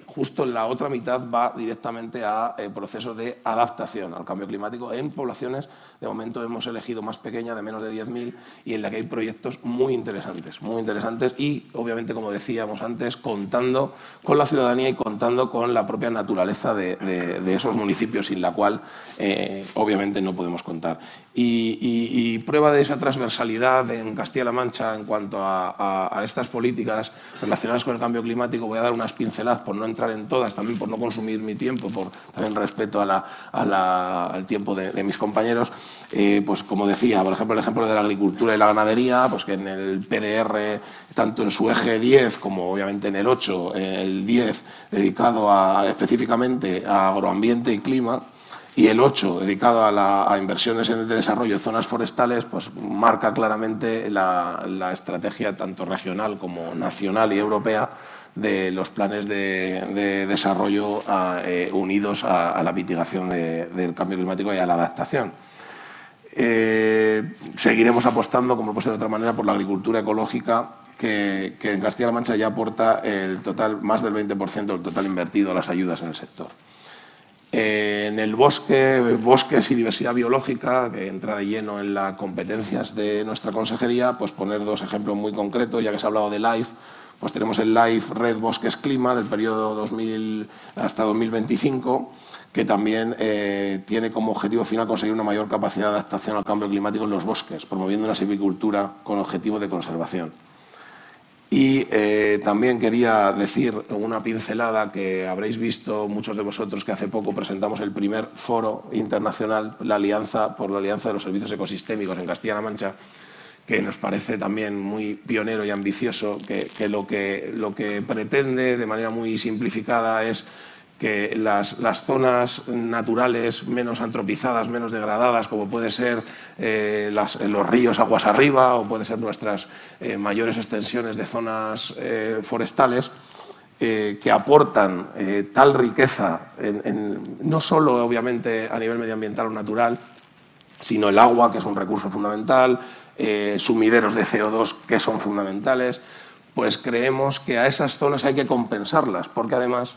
justo en la otra mitad va directamente a procesos de adaptación al cambio climático en poblaciones. De momento hemos elegido más pequeña, de menos de 10.000, y en la que hay proyectos muy interesantes y, obviamente, como decíamos antes, contando con la ciudadanía y contando con la propia naturaleza de esos municipios, sin la cual, obviamente, no podemos contar. Y prueba de esa transversalidad en Castilla-La Mancha en cuanto a estas políticas relacionadas con el cambio climático, voy a dar unas pinceladas por no entrar en todas, también por no consumir mi tiempo, por también respeto al tiempo de mis compañeros. Pues como decía, por ejemplo, el ejemplo de la agricultura y la ganadería, pues que en el PDR, tanto en su eje 10 como obviamente en el 8, el 10 dedicado específicamente a agroambiente y clima, y el 8, dedicado a inversiones de desarrollo de zonas forestales, pues marca claramente la estrategia tanto regional como nacional y europea de los planes de desarrollo unidos a la mitigación del cambio climático y a la adaptación. Seguiremos apostando, como no puede ser de otra manera, por la agricultura ecológica, que en Castilla-La Mancha ya aporta el total, más del 20% del total invertido a las ayudas en el sector. En el bosques y diversidad biológica, que entra de lleno en las competencias de nuestra consejería, pues poner dos ejemplos muy concretos, ya que se ha hablado de LIFE. Pues tenemos el LIFE Red Bosques Clima del periodo 2000 hasta 2025, que también tiene como objetivo final conseguir una mayor capacidad de adaptación al cambio climático en los bosques, promoviendo una silvicultura con objetivo de conservación. Y también quería decir una pincelada que habréis visto muchos de vosotros, que hace poco presentamos el primer foro internacional, por la Alianza de los Servicios Ecosistémicos en Castilla-La Mancha, que nos parece también muy pionero y ambicioso, que lo que pretende de manera muy simplificada es que las zonas naturales menos antropizadas, menos degradadas, como puede ser los ríos aguas arriba o puede ser nuestras mayores extensiones de zonas forestales, que aportan tal riqueza, no solo obviamente a nivel medioambiental o natural, sino el agua, que es un recurso fundamental, sumideros de CO2, que son fundamentales, pues creemos que a esas zonas hay que compensarlas, porque además,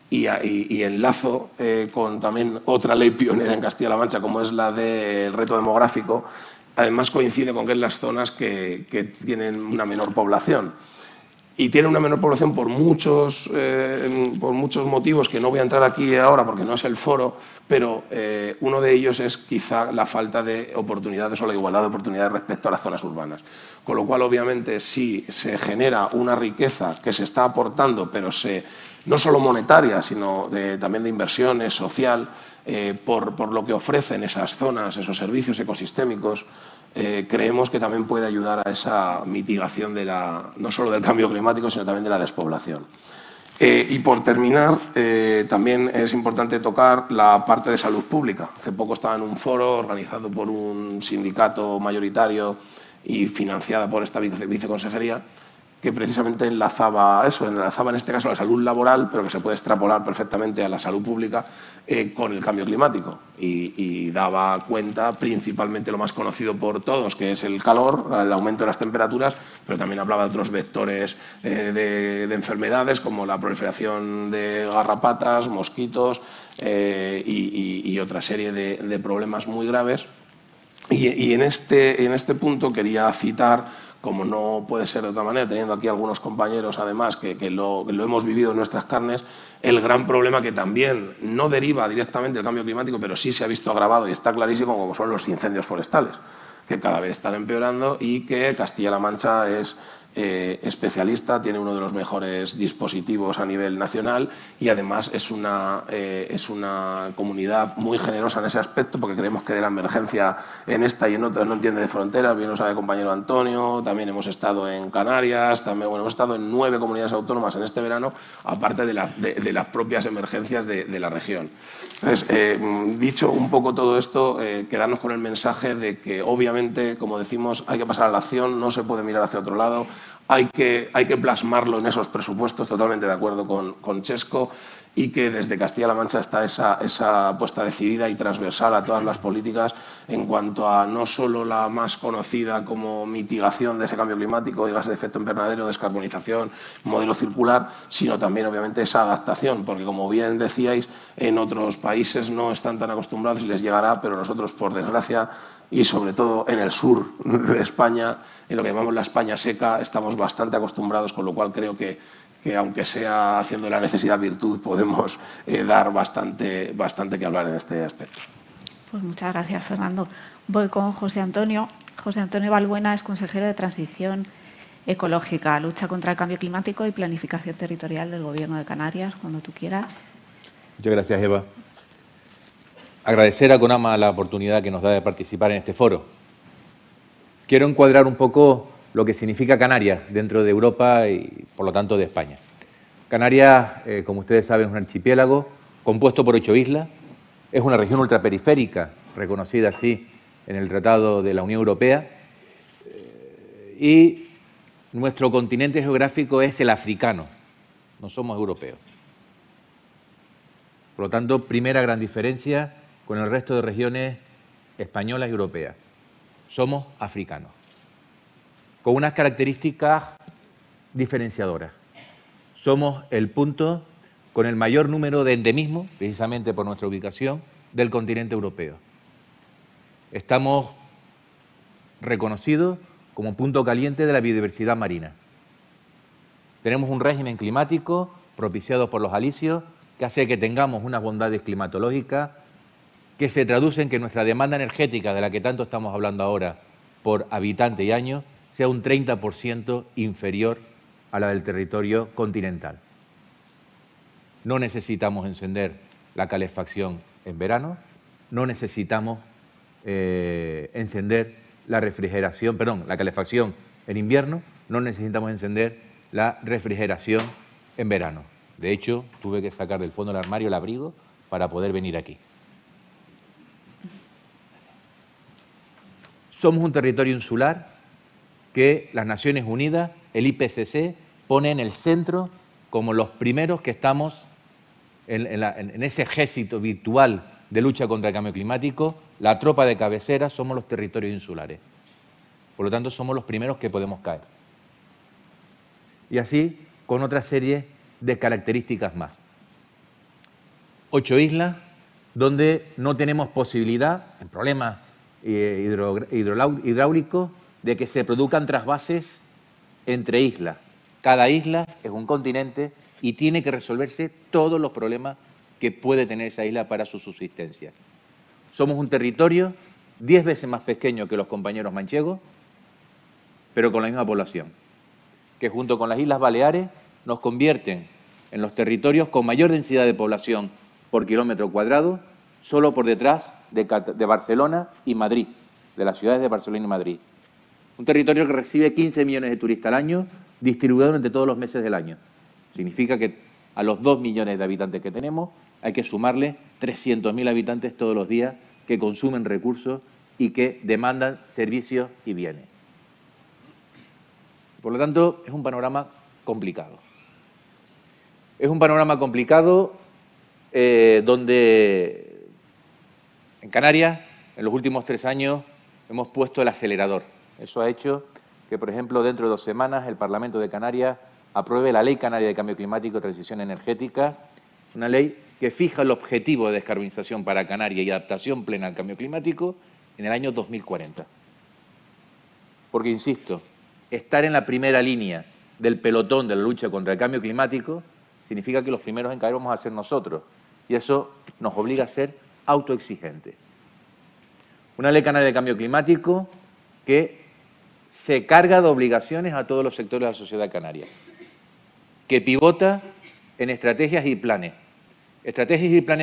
y enlazo con también otra ley pionera en Castilla-La Mancha, como es la del reto demográfico, además coincide con que es las zonas que tienen una menor población. y tiene una menor población por muchos motivos que no voy a entrar aquí ahora porque no es el foro, pero uno de ellos es quizá la falta de oportunidades o la igualdad de oportunidades respecto a las zonas urbanas. Con lo cual, obviamente, si se genera una riqueza que se está aportando, pero no solo monetaria, sino también de inversiones, social, por lo que ofrecen esas zonas, esos servicios ecosistémicos, creemos que también puede ayudar a esa mitigación no solo del cambio climático, sino también de la despoblación. Y por terminar, también es importante tocar la parte de salud pública. Hace poco estaba en un foro organizado por un sindicato mayoritario y financiada por esta viceconsejería, que precisamente enlazaba en este caso la salud laboral, pero que se puede extrapolar perfectamente a la salud pública con el cambio climático. Y daba cuenta principalmente lo más conocido por todos, que es el calor, el aumento de las temperaturas, pero también hablaba de otros vectores de enfermedades como la proliferación de garrapatas, mosquitos y otra serie de problemas muy graves. Y en este punto quería citar, como no puede ser de otra manera, teniendo aquí algunos compañeros además que lo hemos vivido en nuestras carnes, el gran problema que también no deriva directamente del cambio climático, pero sí se ha visto agravado y está clarísimo, como son los incendios forestales, que cada vez están empeorando y que Castilla-La Mancha es especialista, tiene uno de los mejores dispositivos a nivel nacional y además es una comunidad muy generosa en ese aspecto, porque creemos que de la emergencia en esta y en otras no entiende de fronteras. Bien lo sabe el compañero Antonio, también hemos estado en Canarias, hemos estado en 9 comunidades autónomas en este verano, aparte de las propias emergencias de la región. Entonces, dicho un poco todo esto, quedarnos con el mensaje de que obviamente, como decimos, hay que pasar a la acción, no se puede mirar hacia otro lado. Hay que plasmarlo en esos presupuestos, totalmente de acuerdo con Chesco, y que desde Castilla-La Mancha está esa apuesta decidida y transversal a todas las políticas en cuanto a no solo la más conocida como mitigación de ese cambio climático, de gases de efecto invernadero, descarbonización, modelo circular, sino también obviamente esa adaptación, porque como bien decíais, en otros países no están tan acostumbrados y les llegará, pero nosotros, por desgracia, y sobre todo en el sur de España, en lo que llamamos la España seca, estamos bastante acostumbrados, con lo cual creo que aunque sea haciendo la necesidad virtud, podemos dar bastante que hablar en este aspecto. Pues muchas gracias, Fernando. Voy con José Antonio. José Antonio Balbuena es consejero de Transición Ecológica, Lucha contra el Cambio Climático y Planificación Territorial del Gobierno de Canarias, cuando tú quieras. Muchas gracias, Eva. Agradecer a CONAMA la oportunidad que nos da de participar en este foro. Quiero encuadrar un poco lo que significa Canarias dentro de Europa y, por lo tanto, de España. Canarias, como ustedes saben, es un archipiélago compuesto por 8 islas. Es una región ultraperiférica, reconocida así en el Tratado de la Unión Europea. Y nuestro continente geográfico es el africano, no somos europeos. Por lo tanto, primera gran diferencia con el resto de regiones españolas y europeas. Somos africanos, con unas características diferenciadoras. Somos el punto con el mayor número de endemismos, precisamente por nuestra ubicación, del continente europeo. Estamos reconocidos como punto caliente de la biodiversidad marina. Tenemos un régimen climático propiciado por los alisios que hace que tengamos unas bondades climatológicas que se traducen en que nuestra demanda energética, de la que tanto estamos hablando ahora, por habitante y año, sea un 30% inferior a la del territorio continental. No necesitamos encender la calefacción en verano, no necesitamos encender la calefacción en invierno, no necesitamos encender la refrigeración en verano. De hecho, tuve que sacar del fondo del armario el abrigo para poder venir aquí. Somos un territorio insular que las Naciones Unidas, el IPCC, pone en el centro como los primeros que estamos en ese ejército virtual de lucha contra el cambio climático. La tropa de cabecera somos los territorios insulares. Por lo tanto, somos los primeros que podemos caer. Y así, con otra serie de características más. 8 islas donde no tenemos posibilidad, en problemas hidráulicos, de que se produzcan trasvases entre islas, Cada isla es un continente y tiene que resolverse todos los problemas que puede tener esa isla para su subsistencia. Somos un territorio 10 veces más pequeño que los compañeros manchegos, pero con la misma población, que junto con las Islas Baleares nos convierten en los territorios con mayor densidad de población por kilómetro cuadrado, solo por detrás de Barcelona y Madrid, de las ciudades de Barcelona y Madrid. Un territorio que recibe 15 millones de turistas al año, distribuido entre todos los meses del año. Significa que a los 2 millones de habitantes que tenemos hay que sumarle 300.000 habitantes todos los días que consumen recursos y que demandan servicios y bienes. Por lo tanto, es un panorama complicado. Es un panorama complicado donde en Canarias, en los últimos 3 años, hemos puesto el acelerador. Eso ha hecho que, por ejemplo, dentro de 2 semanas el Parlamento de Canarias apruebe la Ley Canaria de Cambio Climático y Transición Energética, una ley que fija el objetivo de descarbonización para Canarias y adaptación plena al cambio climático en el año 2040. Porque, insisto, estar en la primera línea del pelotón de la lucha contra el cambio climático significa que los primeros en caer vamos a ser nosotros, y eso nos obliga a ser autoexigentes. Una Ley Canaria de Cambio Climático que se carga de obligaciones a todos los sectores de la sociedad canaria, que pivota en estrategias y planes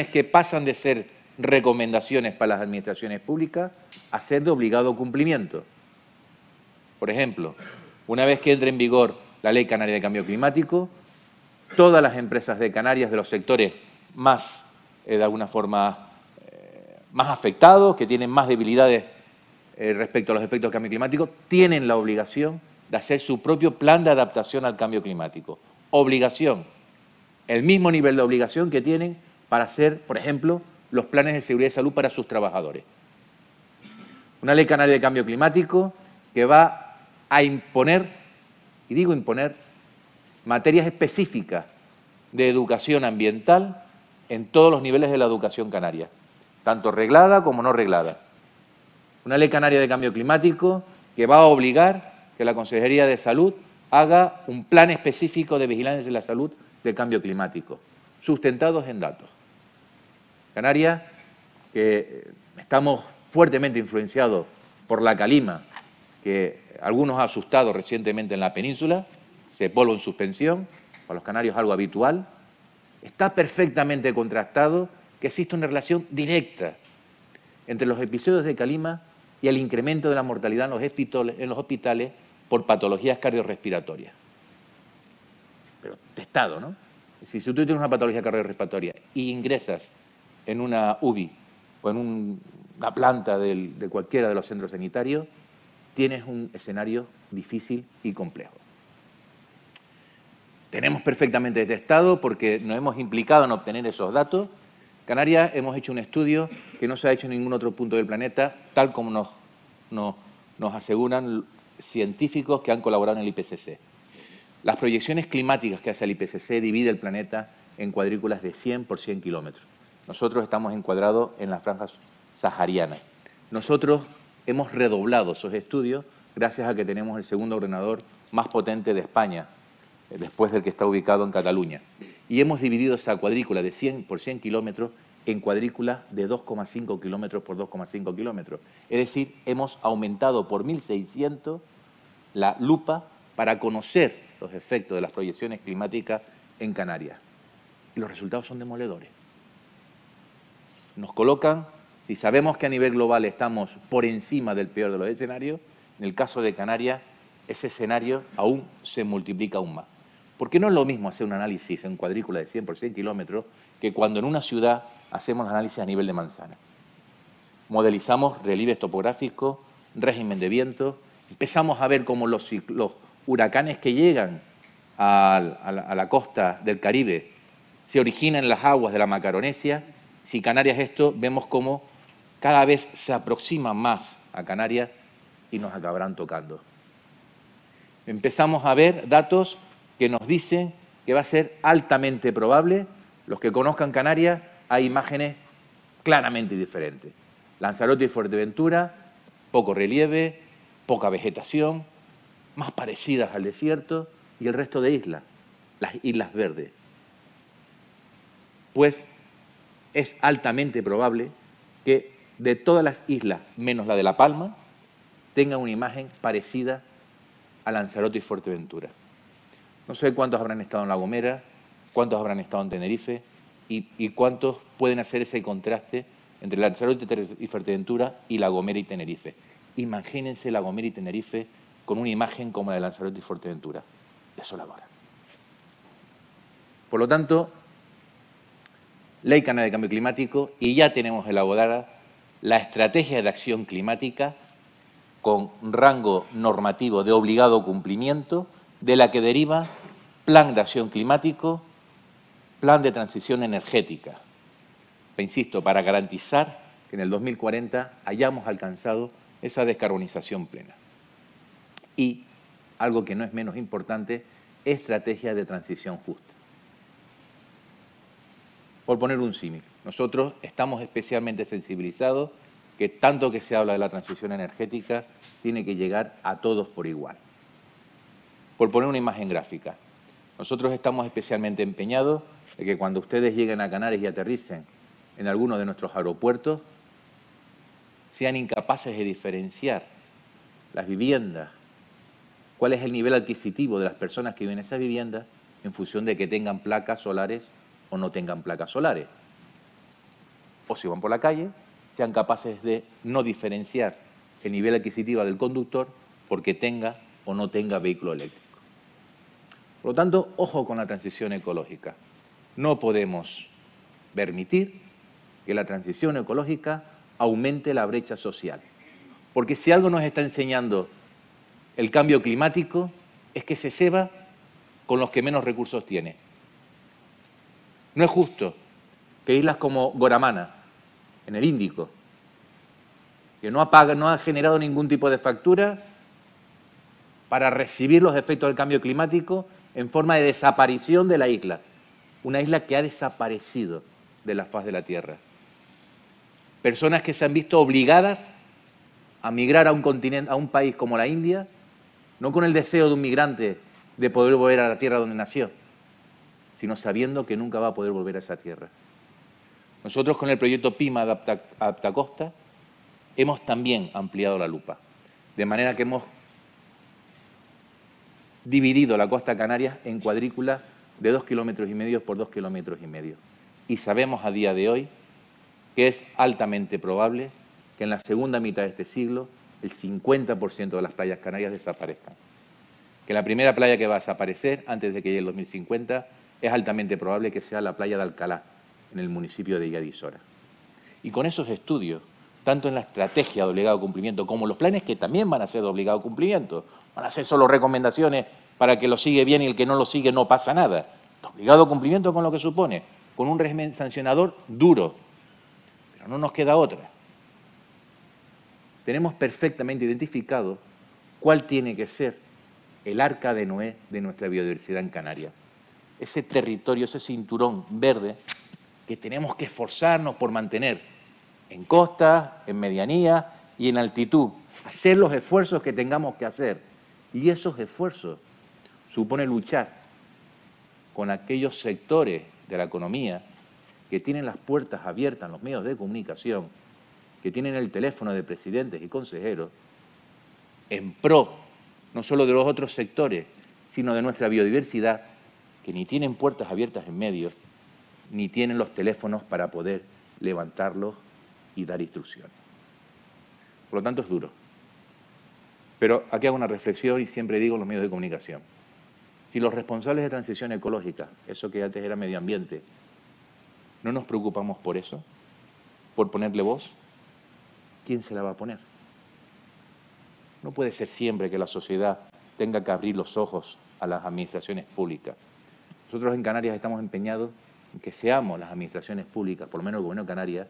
que pasan de ser recomendaciones para las administraciones públicas a ser de obligado cumplimiento. Por ejemplo, una vez que entre en vigor la Ley Canaria de Cambio Climático, todas las empresas de Canarias de los sectores más, de alguna forma, más afectados, que tienen más debilidades respecto a los efectos del cambio climático, tienen la obligación de hacer su propio plan de adaptación al cambio climático. Obligación. El mismo nivel de obligación que tienen para hacer, por ejemplo, los planes de seguridad y salud para sus trabajadores. Una Ley Canaria de Cambio Climático que va a imponer, y digo imponer, materias específicas de educación ambiental en todos los niveles de la educación canaria, tanto reglada como no reglada. Una Ley Canaria de Cambio Climático que va a obligar que la Consejería de Salud haga un plan específico de vigilancia de la salud del cambio climático, sustentados en datos. Canarias, que estamos fuertemente influenciados por la calima, que algunos ha asustado recientemente en la península, ese polvo en suspensión, para los canarios algo habitual, está perfectamente contrastado que existe una relación directa entre los episodios de calima y el incremento de la mortalidad en los hospitales por patologías cardiorrespiratorias. Pero testado, ¿no? Si tú tienes una patología cardiorrespiratoria y ingresas en una UBI o en una planta de cualquiera de los centros sanitarios, tienes un escenario difícil y complejo. Tenemos perfectamente testado porque nos hemos implicado en obtener esos datos. Canarias hemos hecho un estudio que no se ha hecho en ningún otro punto del planeta, tal como nos aseguran científicos que han colaborado en el IPCC. Las proyecciones climáticas que hace el IPCC divide el planeta en cuadrículas de 100 por 100 kilómetros. Nosotros estamos encuadrados en la franja sahariana. Nosotros hemos redoblado esos estudios gracias a que tenemos el segundo ordenador más potente de España, después del que está ubicado en Cataluña. Y hemos dividido esa cuadrícula de 100 por 100 kilómetros en cuadrículas de 2,5 kilómetros por 2,5 kilómetros. Es decir, hemos aumentado por 1.600 la lupa para conocer los efectos de las proyecciones climáticas en Canarias. Y los resultados son demoledores. Nos colocan, si sabemos que a nivel global estamos por encima del peor de los escenarios, en el caso de Canarias, ese escenario aún se multiplica aún más. Porque no es lo mismo hacer un análisis en cuadrícula de 100 por 100 kilómetros que cuando en una ciudad hacemos análisis a nivel de manzana. Modelizamos relieves topográficos, régimen de viento, empezamos a ver cómo los huracanes que llegan a la costa del Caribe se originan en las aguas de la Macaronesia. Si Canarias esto, vemos cómo cada vez se aproximan más a Canarias y nos acabarán tocando. Empezamos a ver datos que nos dicen que va a ser altamente probable. Los que conozcan Canarias, hay imágenes claramente diferentes. Lanzarote y Fuerteventura, poco relieve, poca vegetación, más parecidas al desierto, y el resto de islas, las islas verdes. Pues es altamente probable que de todas las islas, menos la de La Palma, tengan una imagen parecida a Lanzarote y Fuerteventura. No sé cuántos habrán estado en La Gomera, cuántos habrán estado en Tenerife y cuántos pueden hacer ese contraste entre Lanzarote y Fuerteventura y La Gomera y Tenerife. Imagínense La Gomera y Tenerife con una imagen como la de Lanzarote y Fuerteventura. Desoladora. Por lo tanto, Ley Canaria de Cambio Climático, y ya tenemos elaborada la estrategia de acción climática con rango normativo de obligado cumplimiento, de la que deriva plan de acción climático, plan de transición energética. Insisto, para garantizar que en el 2040 hayamos alcanzado esa descarbonización plena. Y, algo que no es menos importante, estrategia de transición justa. Por poner un símil, nosotros estamos especialmente sensibilizados que tanto que se habla de la transición energética tiene que llegar a todos por igual. Por poner una imagen gráfica, nosotros estamos especialmente empeñados de que cuando ustedes lleguen a Canarias y aterricen en alguno de nuestros aeropuertos, sean incapaces de diferenciar las viviendas, cuál es el nivel adquisitivo de las personas que viven en esas viviendas en función de que tengan placas solares o no tengan placas solares. O si van por la calle, sean capaces de no diferenciar el nivel adquisitivo del conductor porque tenga o no tenga vehículo eléctrico. Por lo tanto, ojo con la transición ecológica. No podemos permitir que la transición ecológica aumente la brecha social. Porque si algo nos está enseñando el cambio climático es que se ceba con los que menos recursos tienen. No es justo que islas como Goramana, en el Índico, que no ha generado ningún tipo de factura para recibir los efectos del cambio climático en forma de desaparición de la isla. Una isla que ha desaparecido de la faz de la Tierra. Personas que se han visto obligadas a migrar a un continente, a un país como la India, no con el deseo de un migrante de poder volver a la tierra donde nació, sino sabiendo que nunca va a poder volver a esa tierra. Nosotros con el proyecto PIMA Adapta Costa hemos también ampliado la lupa, de manera que hemos dividido la costa canaria en cuadrículas de 2,5 kilómetros por 2,5 kilómetros. Y sabemos a día de hoy que es altamente probable que en la segunda mitad de este siglo el 50% de las playas canarias desaparezcan. Que la primera playa que va a desaparecer antes de que llegue el 2050 es altamente probable que sea la playa de Alcalá, en el municipio de Illadisora. Y con esos estudios, tanto en la estrategia de obligado cumplimiento como los planes que también van a ser de obligado cumplimiento, van a ser solo recomendaciones para que lo sigue bien y el que no lo sigue no pasa nada. De obligado cumplimiento con lo que supone, con un régimen sancionador duro, pero no nos queda otra. Tenemos perfectamente identificado cuál tiene que ser el arca de Noé de nuestra biodiversidad en Canarias. Ese territorio, ese cinturón verde que tenemos que esforzarnos por mantener en costa, en medianía y en altitud. Hacer los esfuerzos que tengamos que hacer. Y esos esfuerzos supone luchar con aquellos sectores de la economía que tienen las puertas abiertas en los medios de comunicación, que tienen el teléfono de presidentes y consejeros, en pro no solo de los otros sectores, sino de nuestra biodiversidad, que ni tienen puertas abiertas en medios, ni tienen los teléfonos para poder levantarlos y dar instrucciones. Por lo tanto, es duro. Pero aquí hago una reflexión y siempre digo en los medios de comunicación. Si los responsables de transición ecológica, eso que antes era medio ambiente, no nos preocupamos por eso, por ponerle voz, ¿quién se la va a poner? No puede ser siempre que la sociedad tenga que abrir los ojos a las administraciones públicas. Nosotros en Canarias estamos empeñados en que seamos las administraciones públicas, por lo menos el Gobierno de Canarias,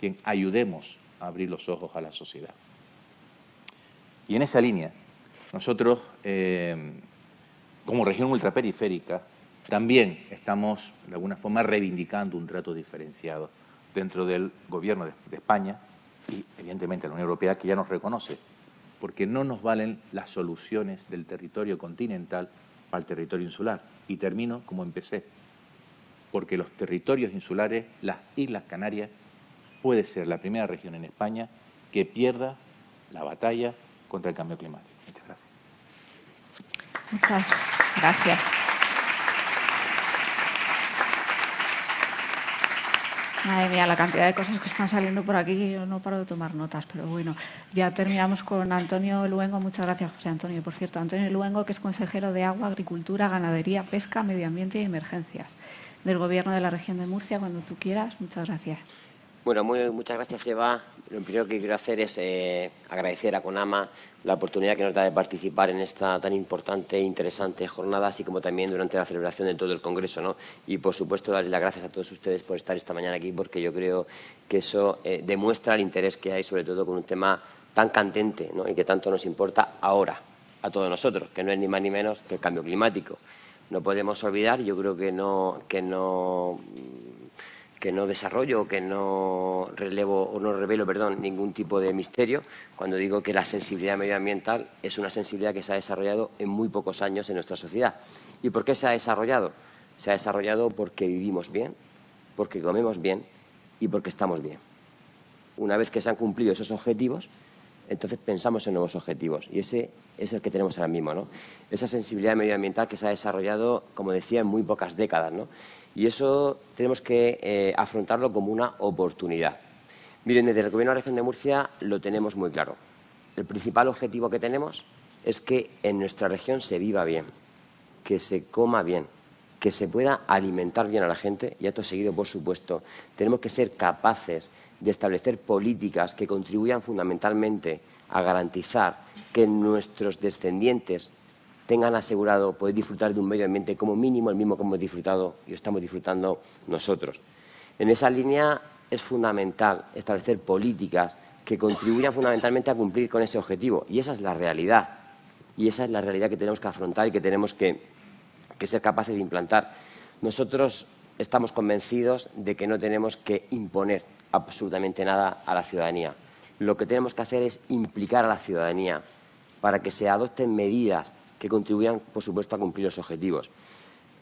quien ayudemos a abrir los ojos a la sociedad. Y en esa línea, nosotros, como región ultraperiférica, también estamos, de alguna forma, reivindicando un trato diferenciado dentro del Gobierno de España y, evidentemente, la Unión Europea, que ya nos reconoce, porque no nos valen las soluciones del territorio continental para el territorio insular. Y termino como empecé, porque los territorios insulares, las Islas Canarias, puede ser la primera región en España que pierda la batalla contra el cambio climático. Muchas gracias. Muchas gracias. Madre mía, la cantidad de cosas que están saliendo por aquí, que yo no paro de tomar notas, pero bueno, ya terminamos con Antonio Luengo. Muchas gracias, José Antonio. Por cierto, Antonio Luengo, que es consejero de Agua, Agricultura, Ganadería, Pesca, Medio Ambiente y Emergencias del Gobierno de la Región de Murcia. Cuando tú quieras, muchas gracias. Bueno, muchas gracias, Eva. Lo primero que quiero hacer es agradecer a CONAMA la oportunidad que nos da de participar en esta tan importante e interesante jornada, así como también durante la celebración de todo el Congreso, ¿no? Y, por supuesto, darles las gracias a todos ustedes por estar esta mañana aquí, porque yo creo que eso demuestra el interés que hay, sobre todo con un tema tan candente, ¿no? Y que tanto nos importa ahora a todos nosotros, que no es ni más ni menos que el cambio climático. No podemos olvidar, yo creo que no desarrollo o que no revelo ningún tipo de misterio cuando digo que la sensibilidad medioambiental es una sensibilidad que se ha desarrollado en muy pocos años en nuestra sociedad. ¿Y por qué se ha desarrollado? Se ha desarrollado porque vivimos bien, porque comemos bien y porque estamos bien. Una vez que se han cumplido esos objetivos, entonces pensamos en nuevos objetivos y ese es el que tenemos ahora mismo, ¿no? Esa sensibilidad medioambiental que se ha desarrollado, como decía, en muy pocas décadas, ¿no? Y eso tenemos que afrontarlo como una oportunidad. Miren, desde el Gobierno de la Región de Murcia lo tenemos muy claro. El principal objetivo que tenemos es que en nuestra región se viva bien, que se coma bien, que se pueda alimentar bien a la gente y, acto seguido, por supuesto, tenemos que ser capaces de establecer políticas que contribuyan fundamentalmente a garantizar que nuestros descendientes tengan asegurado poder disfrutar de un medio ambiente como mínimo el mismo que hemos disfrutado y estamos disfrutando nosotros. En esa línea es fundamental establecer políticas que contribuyan fundamentalmente a cumplir con ese objetivo. Y esa es la realidad. Y esa es la realidad que tenemos que afrontar y que tenemos que ser capaces de implantar. Nosotros estamos convencidos de que no tenemos que imponer absolutamente nada a la ciudadanía. Lo que tenemos que hacer es implicar a la ciudadanía para que se adopten medidas que contribuyan, por supuesto, a cumplir los objetivos.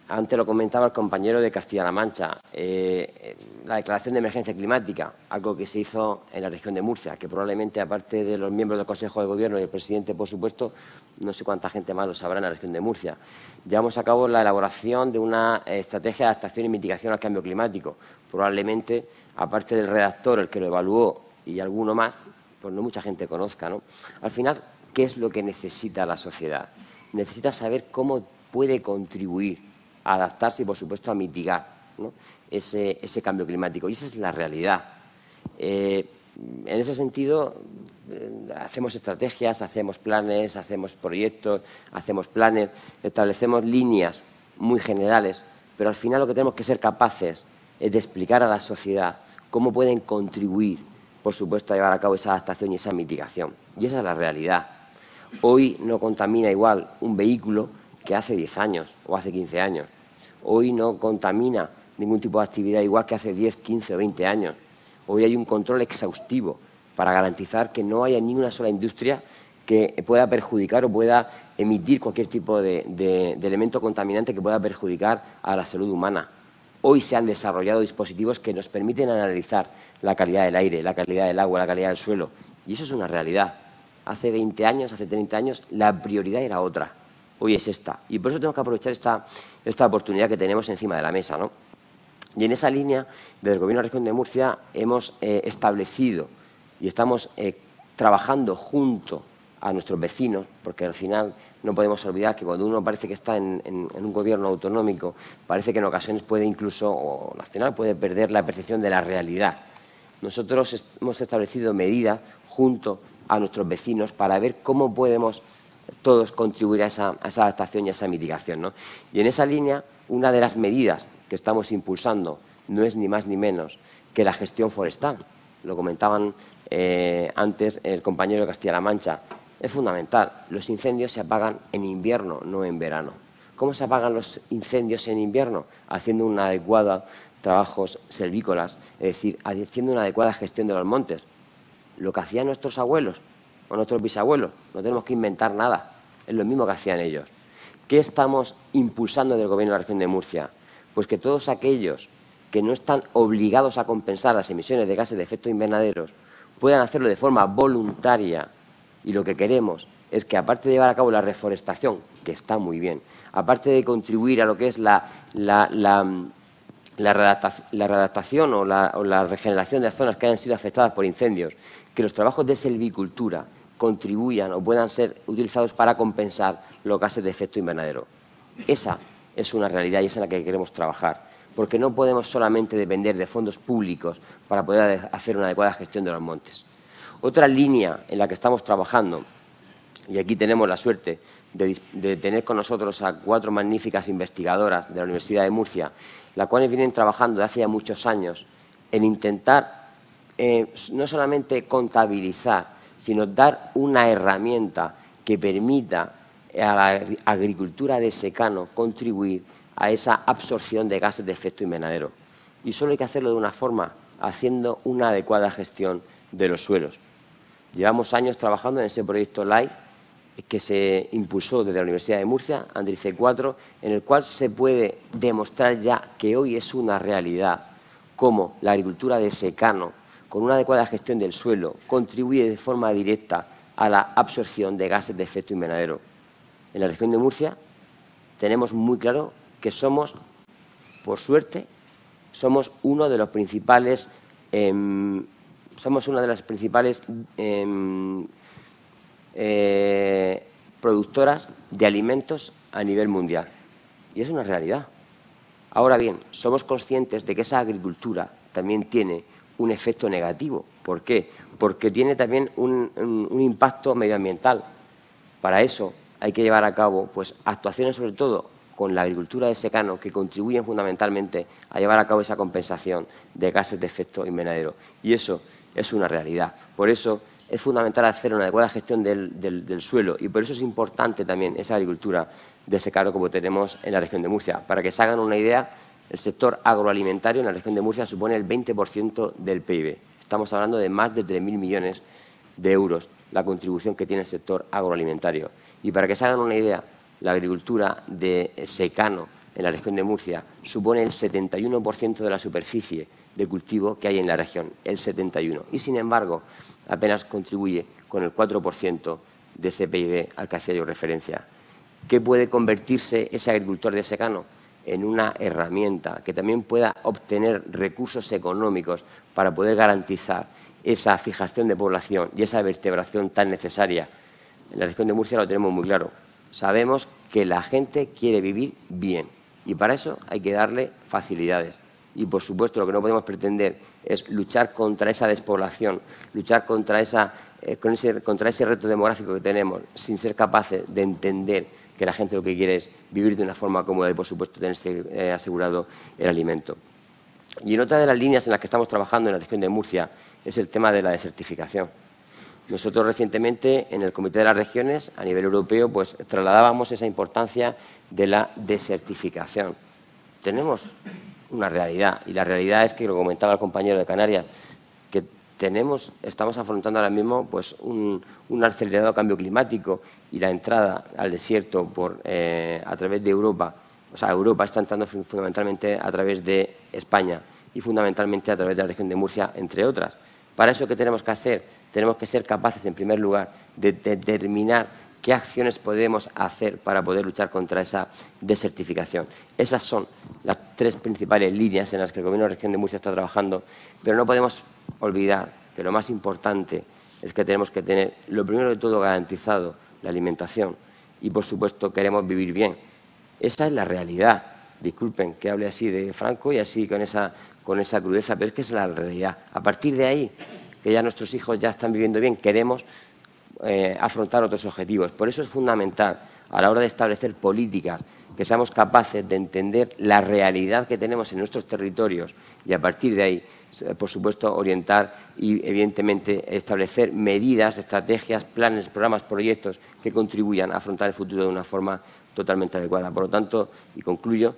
Antes lo comentaba el compañero de Castilla-La Mancha, la declaración de emergencia climática, algo que se hizo en la región de Murcia, que probablemente, aparte de los miembros del Consejo de Gobierno y el presidente, por supuesto, no sé cuánta gente más lo sabrá en la región de Murcia. Llevamos a cabo la elaboración de una estrategia de adaptación y mitigación al cambio climático. Probablemente, aparte del redactor, el que lo evaluó, y alguno más, pues no mucha gente conozca, ¿no? Al final, ¿qué es lo que necesita la sociedad? Necesita saber cómo puede contribuir a adaptarse y, por supuesto, a mitigar, ¿no? ese cambio climático. Y esa es la realidad. En ese sentido, hacemos estrategias, hacemos planes, hacemos proyectos, hacemos planes, establecemos líneas muy generales, pero al final lo que tenemos que ser capaces es de explicar a la sociedad cómo pueden contribuir, por supuesto, a llevar a cabo esa adaptación y esa mitigación. Y esa es la realidad. Hoy no contamina igual un vehículo que hace 10 años o hace 15 años. Hoy no contamina ningún tipo de actividad igual que hace 10, 15 o 20 años. Hoy hay un control exhaustivo para garantizar que no haya ni una sola industria que pueda perjudicar o pueda emitir cualquier tipo de elemento contaminante que pueda perjudicar a la salud humana. Hoy se han desarrollado dispositivos que nos permiten analizar la calidad del aire, la calidad del agua, la calidad del suelo. Y eso es una realidad. Hace 20 años, hace 30 años, la prioridad era otra. Hoy es esta. Y por eso tenemos que aprovechar esta oportunidad que tenemos encima de la mesa, ¿no? Y en esa línea, desde el Gobierno de la Región de Murcia, hemos establecido y estamos trabajando junto a nuestros vecinos, porque al final no podemos olvidar que cuando uno parece que está en un gobierno autonómico, parece que en ocasiones puede incluso, o nacional, puede perder la percepción de la realidad. Nosotros hemos establecido medidas junto a nuestros vecinos para ver cómo podemos todos contribuir a esa adaptación y a esa mitigación, ¿no? Y en esa línea, una de las medidas que estamos impulsando no es ni más ni menos que la gestión forestal. Lo comentaban antes el compañero de Castilla-La Mancha. Es fundamental. Los incendios se apagan en invierno, no en verano. ¿Cómo se apagan los incendios en invierno? Haciendo una adecuada trabajos selvícolas, es decir, haciendo una adecuada gestión de los montes. Lo que hacían nuestros abuelos o nuestros bisabuelos, no tenemos que inventar nada, es lo mismo que hacían ellos. ¿Qué estamos impulsando del Gobierno de la región de Murcia? Pues que todos aquellos que no están obligados a compensar las emisiones de gases de efecto invernadero puedan hacerlo de forma voluntaria. Y lo que queremos es que, aparte de llevar a cabo la reforestación, que está muy bien, aparte de contribuir a lo que es la readaptación o la regeneración de las zonas que hayan sido afectadas por incendios, que los trabajos de silvicultura contribuyan o puedan ser utilizados para compensar los gases de efecto invernadero. Esa es una realidad y es en la que queremos trabajar, porque no podemos solamente depender de fondos públicos para poder hacer una adecuada gestión de los montes. Otra línea en la que estamos trabajando, y aquí tenemos la suerte de tener con nosotros a 4 magníficas investigadoras de la Universidad de Murcia, las cuales vienen trabajando desde hace ya muchos años en intentar no solamente contabilizar, sino dar una herramienta que permita a la agricultura de secano contribuir a esa absorción de gases de efecto invernadero. Y solo hay que hacerlo de una forma, haciendo una adecuada gestión de los suelos. Llevamos años trabajando en ese proyecto LIFE que se impulsó desde la Universidad de Murcia, Andrice 4, en el cual se puede demostrar ya que hoy es una realidad cómo la agricultura de secano, con una adecuada gestión del suelo, contribuye de forma directa a la absorción de gases de efecto invernadero. En la región de Murcia tenemos muy claro que somos, por suerte, somos una de las principales productoras de alimentos a nivel mundial. Y es una realidad. Ahora bien, somos conscientes de que esa agricultura también tiene un efecto negativo. ¿Por qué? Porque tiene también un impacto medioambiental. Para eso hay que llevar a cabo pues, actuaciones, sobre todo con la agricultura de secano, que contribuyen fundamentalmente a llevar a cabo esa compensación de gases de efecto invernadero. Y eso es una realidad. Por eso es fundamental hacer una adecuada gestión del suelo y por eso es importante también esa agricultura de secano como tenemos en la región de Murcia. Para que se hagan una idea, el sector agroalimentario en la región de Murcia supone el 20% del PIB. Estamos hablando de más de 3.000 millones de euros la contribución que tiene el sector agroalimentario. Y para que se hagan una idea, la agricultura de secano en la región de Murcia supone el 71% de la superficie de cultivo que hay en la región, el 71%. Y, sin embargo, apenas contribuye con el 4% de ese PIB al que hacía yo referencia. ¿Qué puede convertirse ese agricultor de secano? En una herramienta que también pueda obtener recursos económicos para poder garantizar esa fijación de población y esa vertebración tan necesaria. En la región de Murcia lo tenemos muy claro. Sabemos que la gente quiere vivir bien y para eso hay que darle facilidades. Y, por supuesto, lo que no podemos pretender es luchar contra esa despoblación, luchar contra ese reto demográfico que tenemos sin ser capaces de entender que la gente lo que quiere es vivir de una forma cómoda y, por supuesto, tenerse asegurado el alimento. Y en otra de las líneas en las que estamos trabajando en la región de Murcia es el tema de la desertificación. Nosotros recientemente en el Comité de las Regiones, a nivel europeo, pues trasladábamos esa importancia de la desertificación. Tenemos una realidad, y la realidad es que, lo comentaba el compañero de Canarias, que estamos afrontando ahora mismo pues, un acelerado cambio climático y la entrada al desierto a través de Europa. O sea, Europa está entrando fundamentalmente a través de España y fundamentalmente a través de la región de Murcia, entre otras. Para eso, ¿qué tenemos que hacer? Tenemos que ser capaces, en primer lugar, de determinar qué acciones podemos hacer para poder luchar contra esa desertificación. Esas son las 3 principales líneas en las que el Gobierno de la región de Murcia está trabajando, pero no podemos olvidar que lo más importante es que tenemos que tener, lo primero de todo, garantizado la alimentación y, por supuesto, queremos vivir bien. Esa es la realidad. Disculpen que hable así de franco y así con esa crudeza, pero es que es la realidad. A partir de ahí, que ya nuestros hijos ya están viviendo bien, queremos afrontar otros objetivos. Por eso es fundamental, a la hora de establecer políticas, que seamos capaces de entender la realidad que tenemos en nuestros territorios y a partir de ahí, por supuesto, orientar y, evidentemente, establecer medidas, estrategias, planes, programas, proyectos que contribuyan a afrontar el futuro de una forma totalmente adecuada. Por lo tanto, y concluyo,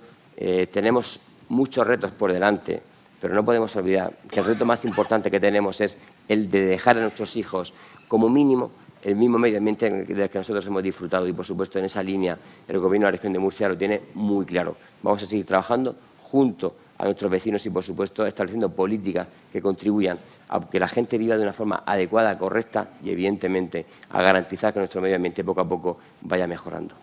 tenemos muchos retos por delante, pero no podemos olvidar que el reto más importante que tenemos es el de dejar a nuestros hijos, como mínimo, el mismo medio ambiente del que nosotros hemos disfrutado y, por supuesto, en esa línea el Gobierno de la región de Murcia lo tiene muy claro. Vamos a seguir trabajando junto a nuestros vecinos y, por supuesto, estableciendo políticas que contribuyan a que la gente viva de una forma adecuada, correcta y, evidentemente, a garantizar que nuestro medio ambiente poco a poco vaya mejorando.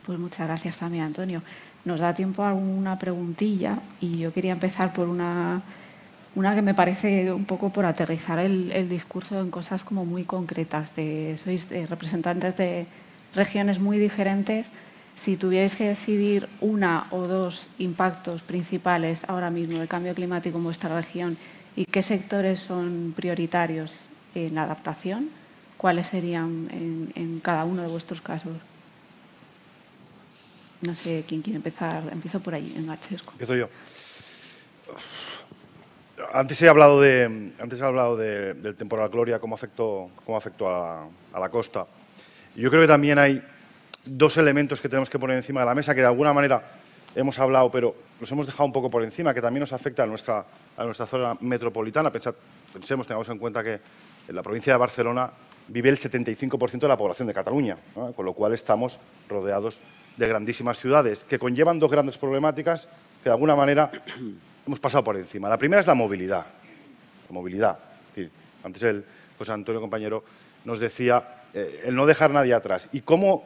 Pues muchas gracias también, Antonio. Nos da tiempo a alguna preguntilla y yo quería empezar por una que me parece un poco por aterrizar el discurso en cosas como muy concretas. Sois representantes de regiones muy diferentes. Si tuvierais que decidir una o dos impactos principales ahora mismo de cambio climático en vuestra región y qué sectores son prioritarios en la adaptación, ¿cuáles serían en cada uno de vuestros casos? No sé quién quiere empezar. Empiezo por ahí, en Chesco. Empiezo yo. Antes he hablado del temporal Gloria, cómo afectó a la costa. Yo creo que también hay dos elementos que tenemos que poner encima de la mesa, que de alguna manera hemos hablado, pero los hemos dejado un poco por encima, que también nos afecta a nuestra zona metropolitana. Pensemos, tengamos en cuenta que en la provincia de Barcelona vive el 75% de la población de Cataluña, ¿no? Con lo cual estamos rodeados de grandísimas ciudades que conllevan dos grandes problemáticas que de alguna manera hemos pasado por encima. La primera es la movilidad. La movilidad. Es decir, antes el José Antonio, compañero, nos decía el no dejar nadie atrás. ¿Y cómo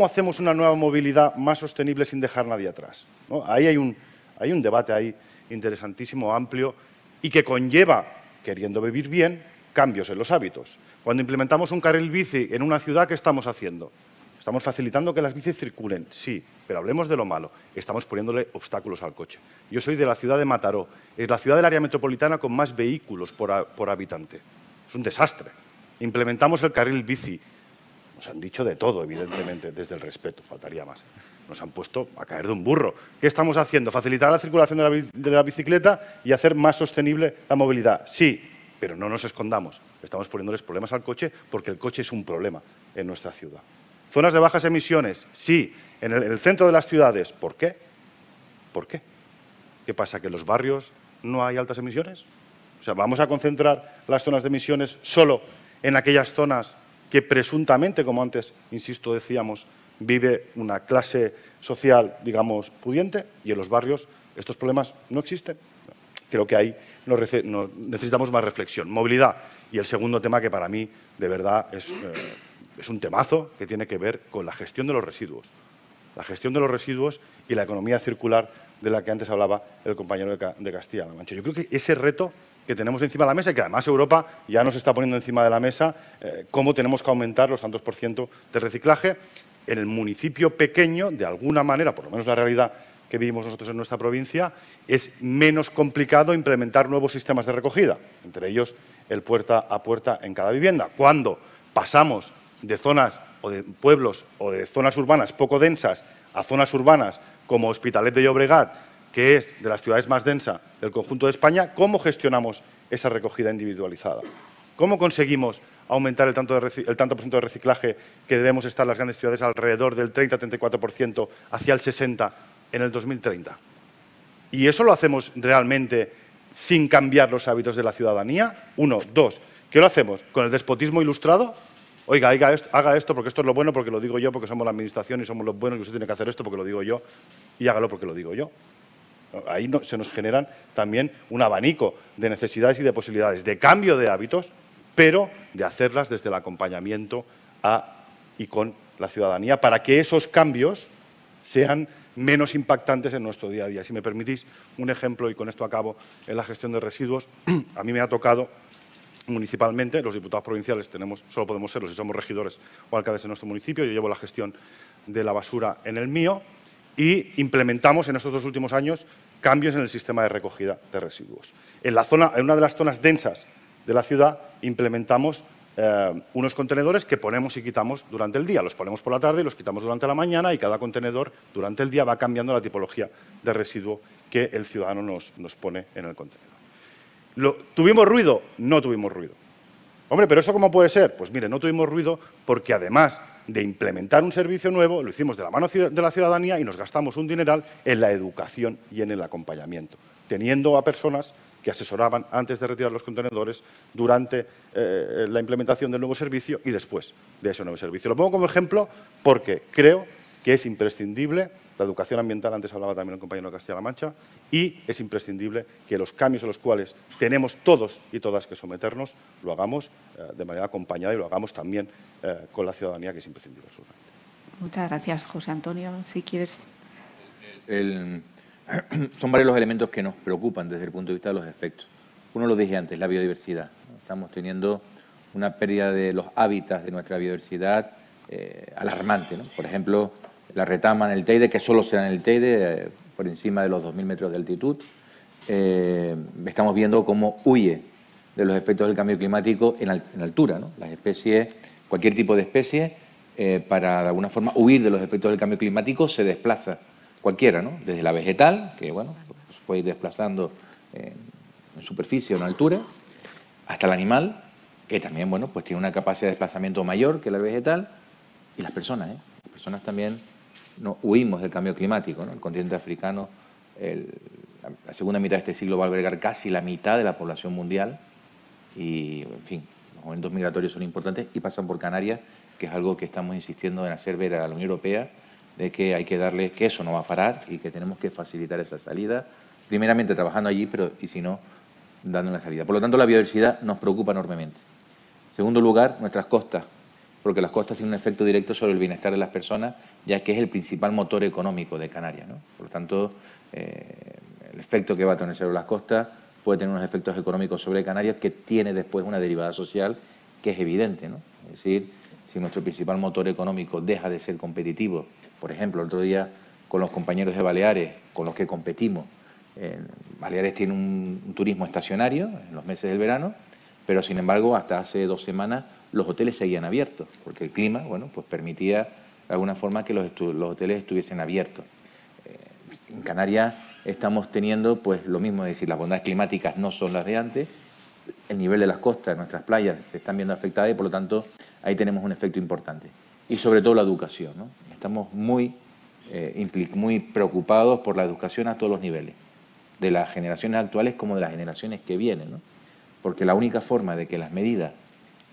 hacemos una nueva movilidad más sostenible sin dejar nadie atrás? ¿No? Ahí hay un debate ahí interesantísimo, amplio, y que conlleva, queriendo vivir bien, cambios en los hábitos. Cuando implementamos un carril bici en una ciudad, ¿qué estamos haciendo? ¿Estamos facilitando que las bicis circulen? Sí, pero hablemos de lo malo. Estamos poniéndole obstáculos al coche. Yo soy de la ciudad de Mataró. Es la ciudad del área metropolitana con más vehículos por habitante. Es un desastre. Implementamos el carril bici. Nos han dicho de todo, evidentemente, desde el respeto. Faltaría más. Nos han puesto a caer de un burro. ¿Qué estamos haciendo? Facilitar la circulación de la bicicleta y hacer más sostenible la movilidad. Sí, pero no nos escondamos. Estamos poniéndoles problemas al coche porque el coche es un problema en nuestra ciudad. Zonas de bajas emisiones, sí, en el centro de las ciudades. ¿Por qué? ¿Por qué? ¿Qué pasa? ¿Que en los barrios no hay altas emisiones? O sea, ¿vamos a concentrar las zonas de emisiones solo en aquellas zonas que presuntamente, como antes, insisto, decíamos, vive una clase social, digamos, pudiente, y en los barrios estos problemas no existen? Creo que ahí necesitamos más reflexión. Movilidad. Y el segundo tema que para mí, de verdad, es un temazo que tiene que ver con la gestión de los residuos. La gestión de los residuos y la economía circular de la que antes hablaba el compañero de Castilla-La Mancha. Yo creo que ese reto que tenemos encima de la mesa y que además Europa ya nos está poniendo encima de la mesa, cómo tenemos que aumentar los tantos por ciento de reciclaje en el municipio pequeño, de alguna manera, por lo menos la realidad que vivimos nosotros en nuestra provincia, es menos complicado implementar nuevos sistemas de recogida, entre ellos el puerta a puerta en cada vivienda. Cuando pasamos de zonas o de pueblos o de zonas urbanas poco densas a zonas urbanas como Hospitalet de Llobregat, que es de las ciudades más densas del conjunto de España, ¿cómo gestionamos esa recogida individualizada? ¿Cómo conseguimos aumentar el tanto por ciento de reciclaje que debemos estar en las grandes ciudades alrededor del 30-34% hacia el 60% en el 2030? ¿Y eso lo hacemos realmente sin cambiar los hábitos de la ciudadanía? Uno. Dos, ¿qué lo hacemos? ¿Con el despotismo ilustrado? Oiga, haga esto porque esto es lo bueno, porque lo digo yo, porque somos la administración y somos los buenos y usted tiene que hacer esto porque lo digo yo y hágalo porque lo digo yo. Ahí se nos generan también un abanico de necesidades y de posibilidades de cambio de hábitos, pero de hacerlas desde el acompañamiento y con la ciudadanía para que esos cambios sean menos impactantes en nuestro día a día. Si me permitís un ejemplo, y con esto acabo, en la gestión de residuos, a mí me ha tocado municipalmente, los diputados provinciales solo podemos serlo si somos regidores o alcaldes en nuestro municipio. Yo llevo la gestión de la basura en el mío y implementamos en estos 2 últimos años cambios en el sistema de recogida de residuos. En una de las zonas densas de la ciudad implementamos unos contenedores que ponemos y quitamos durante el día. Los ponemos por la tarde y los quitamos durante la mañana y cada contenedor durante el día va cambiando la tipología de residuo que el ciudadano nos pone en el contenedor. ¿Tuvimos ruido? No tuvimos ruido. Hombre, ¿pero eso cómo puede ser? Pues mire, no tuvimos ruido porque además de implementar un servicio nuevo, lo hicimos de la mano de la ciudadanía y nos gastamos un dineral en la educación y en el acompañamiento, teniendo a personas que asesoraban antes de retirar los contenedores, durante la implementación del nuevo servicio y después de ese nuevo servicio. Lo pongo como ejemplo porque creo que es imprescindible la educación ambiental, antes hablaba también el compañero de Castilla-La Mancha, y es imprescindible que los cambios a los cuales tenemos todos y todas que someternos lo hagamos de manera acompañada y lo hagamos también con la ciudadanía, que es imprescindible. Absolutamente. Muchas gracias, José Antonio. Si quieres... Son varios los elementos que nos preocupan desde el punto de vista de los efectos. Uno lo dije antes, la biodiversidad. Estamos teniendo una pérdida de los hábitats de nuestra biodiversidad alarmante, ¿no? Por ejemplo, la retama en el Teide, que solo se da en el Teide, por encima de los 2.000 metros de altitud. Estamos viendo cómo huye de los efectos del cambio climático en altura, ¿no? Las especies, cualquier tipo de especie, para de alguna forma huir de los efectos del cambio climático, se desplaza cualquiera, ¿no? Desde la vegetal, que bueno, se puede ir desplazando en superficie o en altura, hasta el animal, que también bueno, pues tiene una capacidad de desplazamiento mayor que la vegetal, y las personas, ¿eh? Las personas también no huimos del cambio climático, ¿no? El continente africano, la segunda mitad de este siglo va a albergar casi la mitad de la población mundial y, en fin, los movimientos migratorios son importantes y pasan por Canarias, que es algo que estamos insistiendo en hacer ver a la Unión Europea, de que hay que darle, que eso no va a parar y que tenemos que facilitar esa salida, primeramente trabajando allí, pero y si no, dando una salida. Por lo tanto, la biodiversidad nos preocupa enormemente. En segundo lugar, nuestras costas, porque las costas tienen un efecto directo sobre el bienestar de las personas, ya que es el principal motor económico de Canarias, ¿no? Por lo tanto, el efecto que va a tener sobre las costas puede tener unos efectos económicos sobre Canarias que tiene después una derivada social que es evidente, ¿no? Es decir, si nuestro principal motor económico deja de ser competitivo, por ejemplo, el otro día con los compañeros de Baleares, con los que competimos, Baleares tiene un turismo estacionario en los meses del verano, pero sin embargo hasta hace 2 semanas los hoteles seguían abiertos, porque el clima, bueno, pues permitía de alguna forma que los hoteles estuviesen abiertos. En Canarias estamos teniendo pues lo mismo, es decir, las bondades climáticas no son las de antes, el nivel de las costas, nuestras playas se están viendo afectadas y por lo tanto ahí tenemos un efecto importante. Y sobre todo la educación, ¿no? Estamos muy preocupados por la educación a todos los niveles, de las generaciones actuales como de las generaciones que vienen, ¿no? Porque la única forma de que las medidas,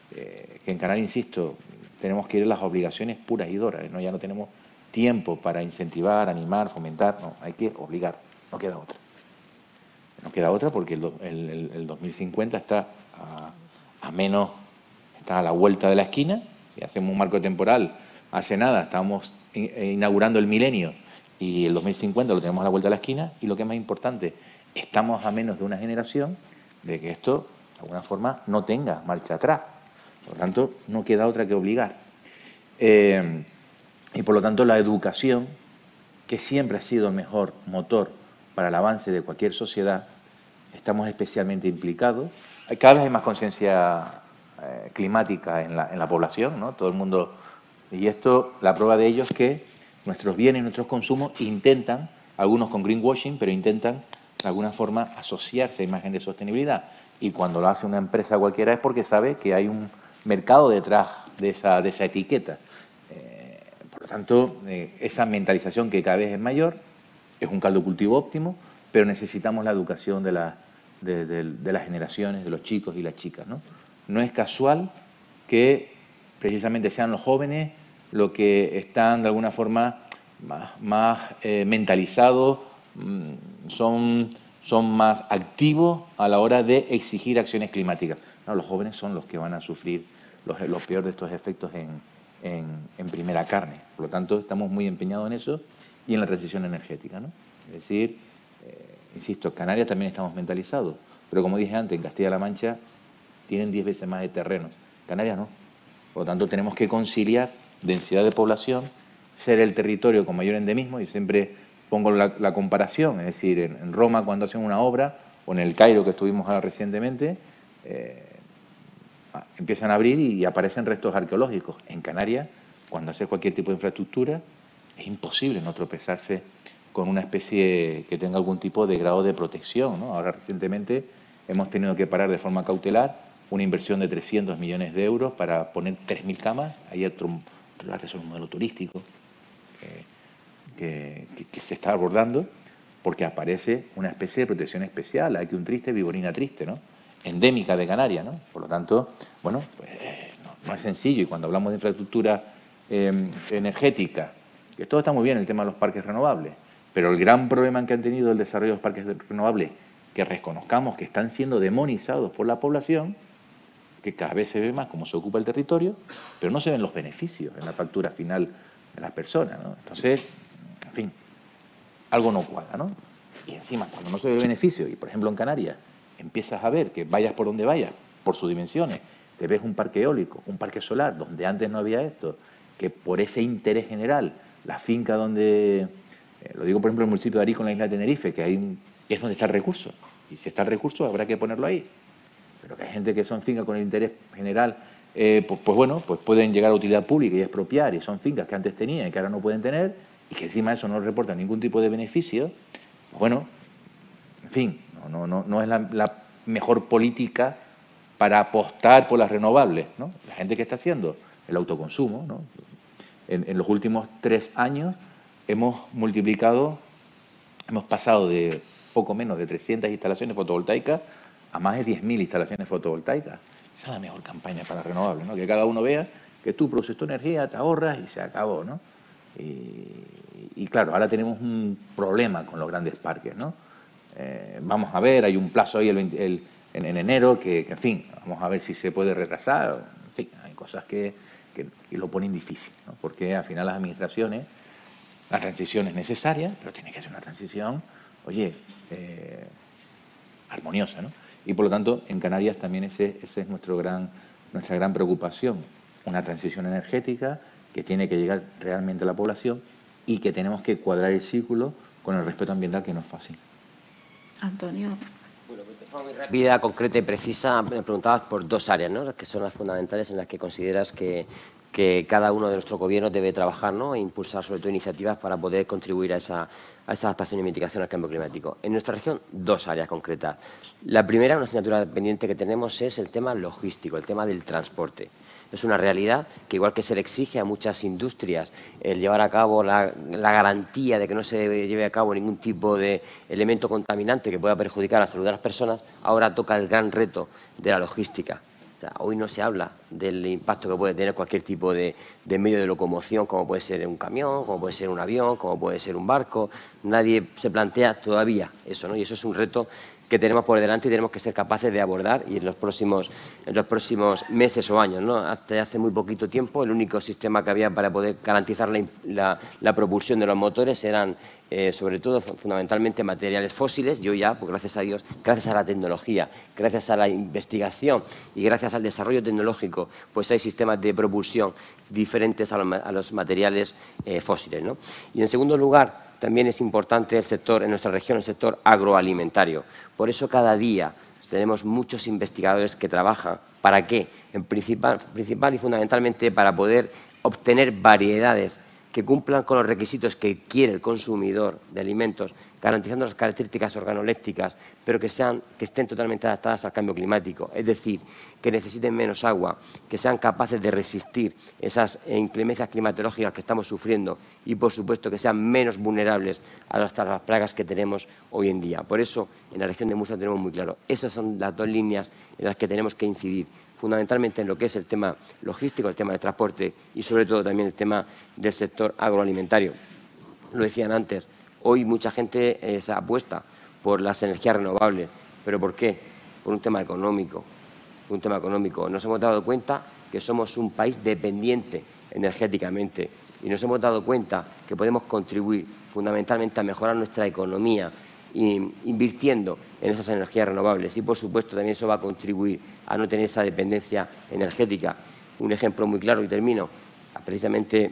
que en Canarias, insisto, tenemos que ir a las obligaciones puras y duras, ¿no? Ya no tenemos tiempo para incentivar, animar, fomentar, no, hay que obligar, no queda otra. No queda otra porque el 2050 está está a la vuelta de la esquina, y hacemos un marco temporal. Hace nada estábamos inaugurando el milenio y el 2050 lo tenemos a la vuelta de la esquina, y lo que es más importante, estamos a menos de una generación de que esto, de alguna forma, no tenga marcha atrás. Por lo tanto, no queda otra que obligar. Y por lo tanto, la educación, que siempre ha sido el mejor motor para el avance de cualquier sociedad, estamos especialmente implicados. Cada vez hay más conciencia climática en la población, ¿no? Todo el mundo... Y esto, la prueba de ello es que nuestros bienes, nuestros consumos intentan, algunos con greenwashing, pero intentan de alguna forma asociarse a imagen de sostenibilidad. Y cuando lo hace una empresa cualquiera es porque sabe que hay un mercado detrás de esa etiqueta. Por lo tanto, esa mentalización que cada vez es mayor es un caldo de cultivo óptimo, pero necesitamos la educación de las generaciones, de los chicos y las chicas, ¿no? No es casual que precisamente sean los jóvenes los que están de alguna forma más mentalizados, son más activos a la hora de exigir acciones climáticas. No, los jóvenes son los que van a sufrir los peores de estos efectos en primera carne. Por lo tanto, estamos muy empeñados en eso y en la transición energética, ¿no? Es decir, insisto, Canarias también estamos mentalizados, pero como dije antes, en Castilla-La Mancha tienen 10 veces más de terrenos. Canarias no. Por lo tanto, tenemos que conciliar densidad de población, ser el territorio con mayor endemismo, y siempre pongo la comparación, es decir, en Roma cuando hacen una obra, o en el Cairo que estuvimos ahora recientemente, empiezan a abrir y aparecen restos arqueológicos. En Canarias, cuando haces cualquier tipo de infraestructura, es imposible no tropezarse con una especie que tenga algún tipo de grado de protección, ¿no? Ahora recientemente hemos tenido que parar de forma cautelar una inversión de 300 millones de euros para poner 3.000 camas. Hay otro un modelo turístico que se está abordando, porque aparece una especie de protección especial, aquí un triste, viborina triste, ¿no? Endémica de Canarias, ¿no? Por lo tanto, bueno, pues no es sencillo. Y cuando hablamos de infraestructura energética, que todo está muy bien el tema de los parques renovables, pero el gran problema que han tenido el desarrollo de los parques renovables, que reconozcamos que están siendo demonizados por la población, que cada vez se ve más cómo se ocupa el territorio, pero no se ven los beneficios en la factura final de las personas, ¿no? Entonces, en fin, algo no cuadra, ¿no? Y encima, cuando no se ve el beneficio, y por ejemplo en Canarias, empiezas a ver que vayas por donde vayas, por sus dimensiones, te ves un parque eólico, un parque solar, donde antes no había esto, que por ese interés general, la finca donde, lo digo por ejemplo en el municipio de Arico, en la isla de Tenerife, que es donde está el recurso, y si está el recurso habrá que ponerlo ahí, pero que hay gente que son fincas con el interés general, pues bueno, pues pueden llegar a utilidad pública y expropiar, y son fincas que antes tenían y que ahora no pueden tener, y que encima eso no reporta ningún tipo de beneficio, pues bueno, en fin, no es la mejor política para apostar por las renovables, ¿no? La gente que está haciendo el autoconsumo, ¿no? En los últimos 3 años hemos pasado de poco menos de 300 instalaciones fotovoltaicas a más de 10.000 instalaciones fotovoltaicas. Esa es la mejor campaña para renovables, ¿no? Que cada uno vea que tú produces tu energía, te ahorras y se acabó, ¿no? Y claro, ahora tenemos un problema con los grandes parques, ¿no? Vamos a ver, hay un plazo ahí en enero que, en fin, vamos a ver si se puede retrasar. En fin, hay cosas que lo ponen difícil, ¿no? Porque al final las administraciones, la transición es necesaria, pero tiene que ser una transición, oye, armoniosa, ¿no? Y por lo tanto, en Canarias también ese es nuestra gran preocupación, una transición energética que tiene que llegar realmente a la población y que tenemos que cuadrar el círculo con el respeto ambiental, que no es fácil. Antonio. Bueno, pues de forma muy rápida, concreta y precisa, me preguntabas por 2 áreas, ¿no?, que son las fundamentales en las que consideras que cada uno de nuestros gobiernos debe trabajar, ¿no?, e impulsar sobre todo iniciativas para poder contribuir a esa adaptación y mitigación al cambio climático. En nuestra región, 2 áreas concretas. La primera, una asignatura pendiente que tenemos, es el tema logístico, el tema del transporte. Es una realidad que, igual que se le exige a muchas industrias el llevar a cabo la garantía de que no se lleve a cabo ningún tipo de elemento contaminante que pueda perjudicar la salud de las personas, ahora toca el gran reto de la logística. O sea, hoy no se habla del impacto que puede tener cualquier tipo de medio de locomoción, como puede ser un camión, como puede ser un avión, como puede ser un barco. Nadie se plantea todavía eso, ¿no? Y eso es un reto que tenemos por delante y tenemos que ser capaces de abordar, y en los próximos meses o años, ¿no? Hasta hace muy poquito tiempo el único sistema que había para poder garantizar la propulsión de los motores eran sobre todo fundamentalmente materiales fósiles, y hoy ya, pues gracias a Dios, gracias a la tecnología, gracias a la investigación y gracias al desarrollo tecnológico, pues hay sistemas de propulsión diferentes a los materiales fósiles, ¿no? Y en segundo lugar, también es importante el sector, en nuestra región, el sector agroalimentario. Por eso cada día tenemos muchos investigadores que trabajan. ¿Para qué? En principal y fundamentalmente para poder obtener variedades que cumplan con los requisitos que quiere el consumidor de alimentos, garantizando las características organolépticas, pero que estén totalmente adaptadas al cambio climático. Es decir, que necesiten menos agua, que sean capaces de resistir esas inclemencias climatológicas que estamos sufriendo y, por supuesto, que sean menos vulnerables a las plagas que tenemos hoy en día. Por eso, en la región de Murcia tenemos muy claro, esas son las 2 líneas en las que tenemos que incidir, fundamentalmente en lo que es el tema logístico, el tema del transporte y, sobre todo, también el tema del sector agroalimentario. Lo decían antes, hoy mucha gente se apuesta por las energías renovables. ¿Pero por qué? Por un tema económico. Nos hemos dado cuenta que somos un país dependiente energéticamente y nos hemos dado cuenta que podemos contribuir fundamentalmente a mejorar nuestra economía invirtiendo en esas energías renovables, y por supuesto también eso va a contribuir a no tener esa dependencia energética. Un ejemplo muy claro, y termino. Precisamente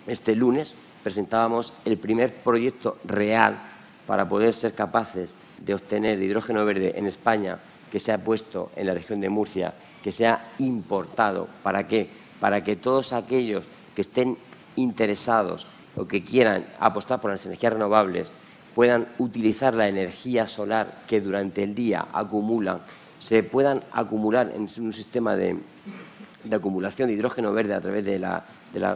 este lunes presentábamos el primer proyecto real para poder ser capaces de obtener hidrógeno verde en España, que se ha puesto en la región de Murcia, que se ha importado. ¿Para qué? Para que todos aquellos que estén interesados o que quieran apostar por las energías renovables puedan utilizar la energía solar que durante el día acumulan, se puedan acumular en un sistema de de acumulación de hidrógeno verde a través de la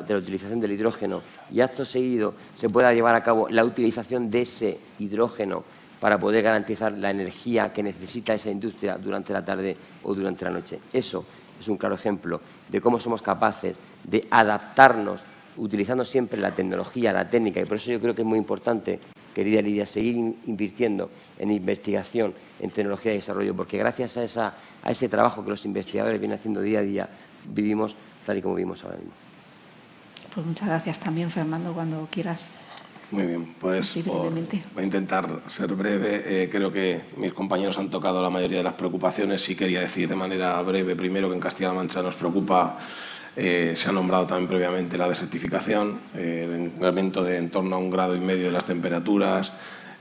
utilización del hidrógeno y acto seguido se pueda llevar a cabo la utilización de ese hidrógeno para poder garantizar la energía que necesita esa industria durante la tarde o durante la noche. Eso es un claro ejemplo de cómo somos capaces de adaptarnos utilizando siempre la tecnología, la técnica, y por eso yo creo que es muy importante, querida Lidia, seguir invirtiendo en investigación, en tecnología y desarrollo, porque gracias a ese trabajo que los investigadores vienen haciendo día a día, vivimos tal y como vivimos ahora mismo. Pues muchas gracias también, Fernando, cuando quieras. Muy bien, pues sí, voy a intentar ser breve. Creo que mis compañeros han tocado la mayoría de las preocupaciones. Sí quería decir de manera breve, primero, que en Castilla-La Mancha nos preocupa, se ha nombrado también previamente la desertificación, el incremento de en torno a 1,5 grados de las temperaturas,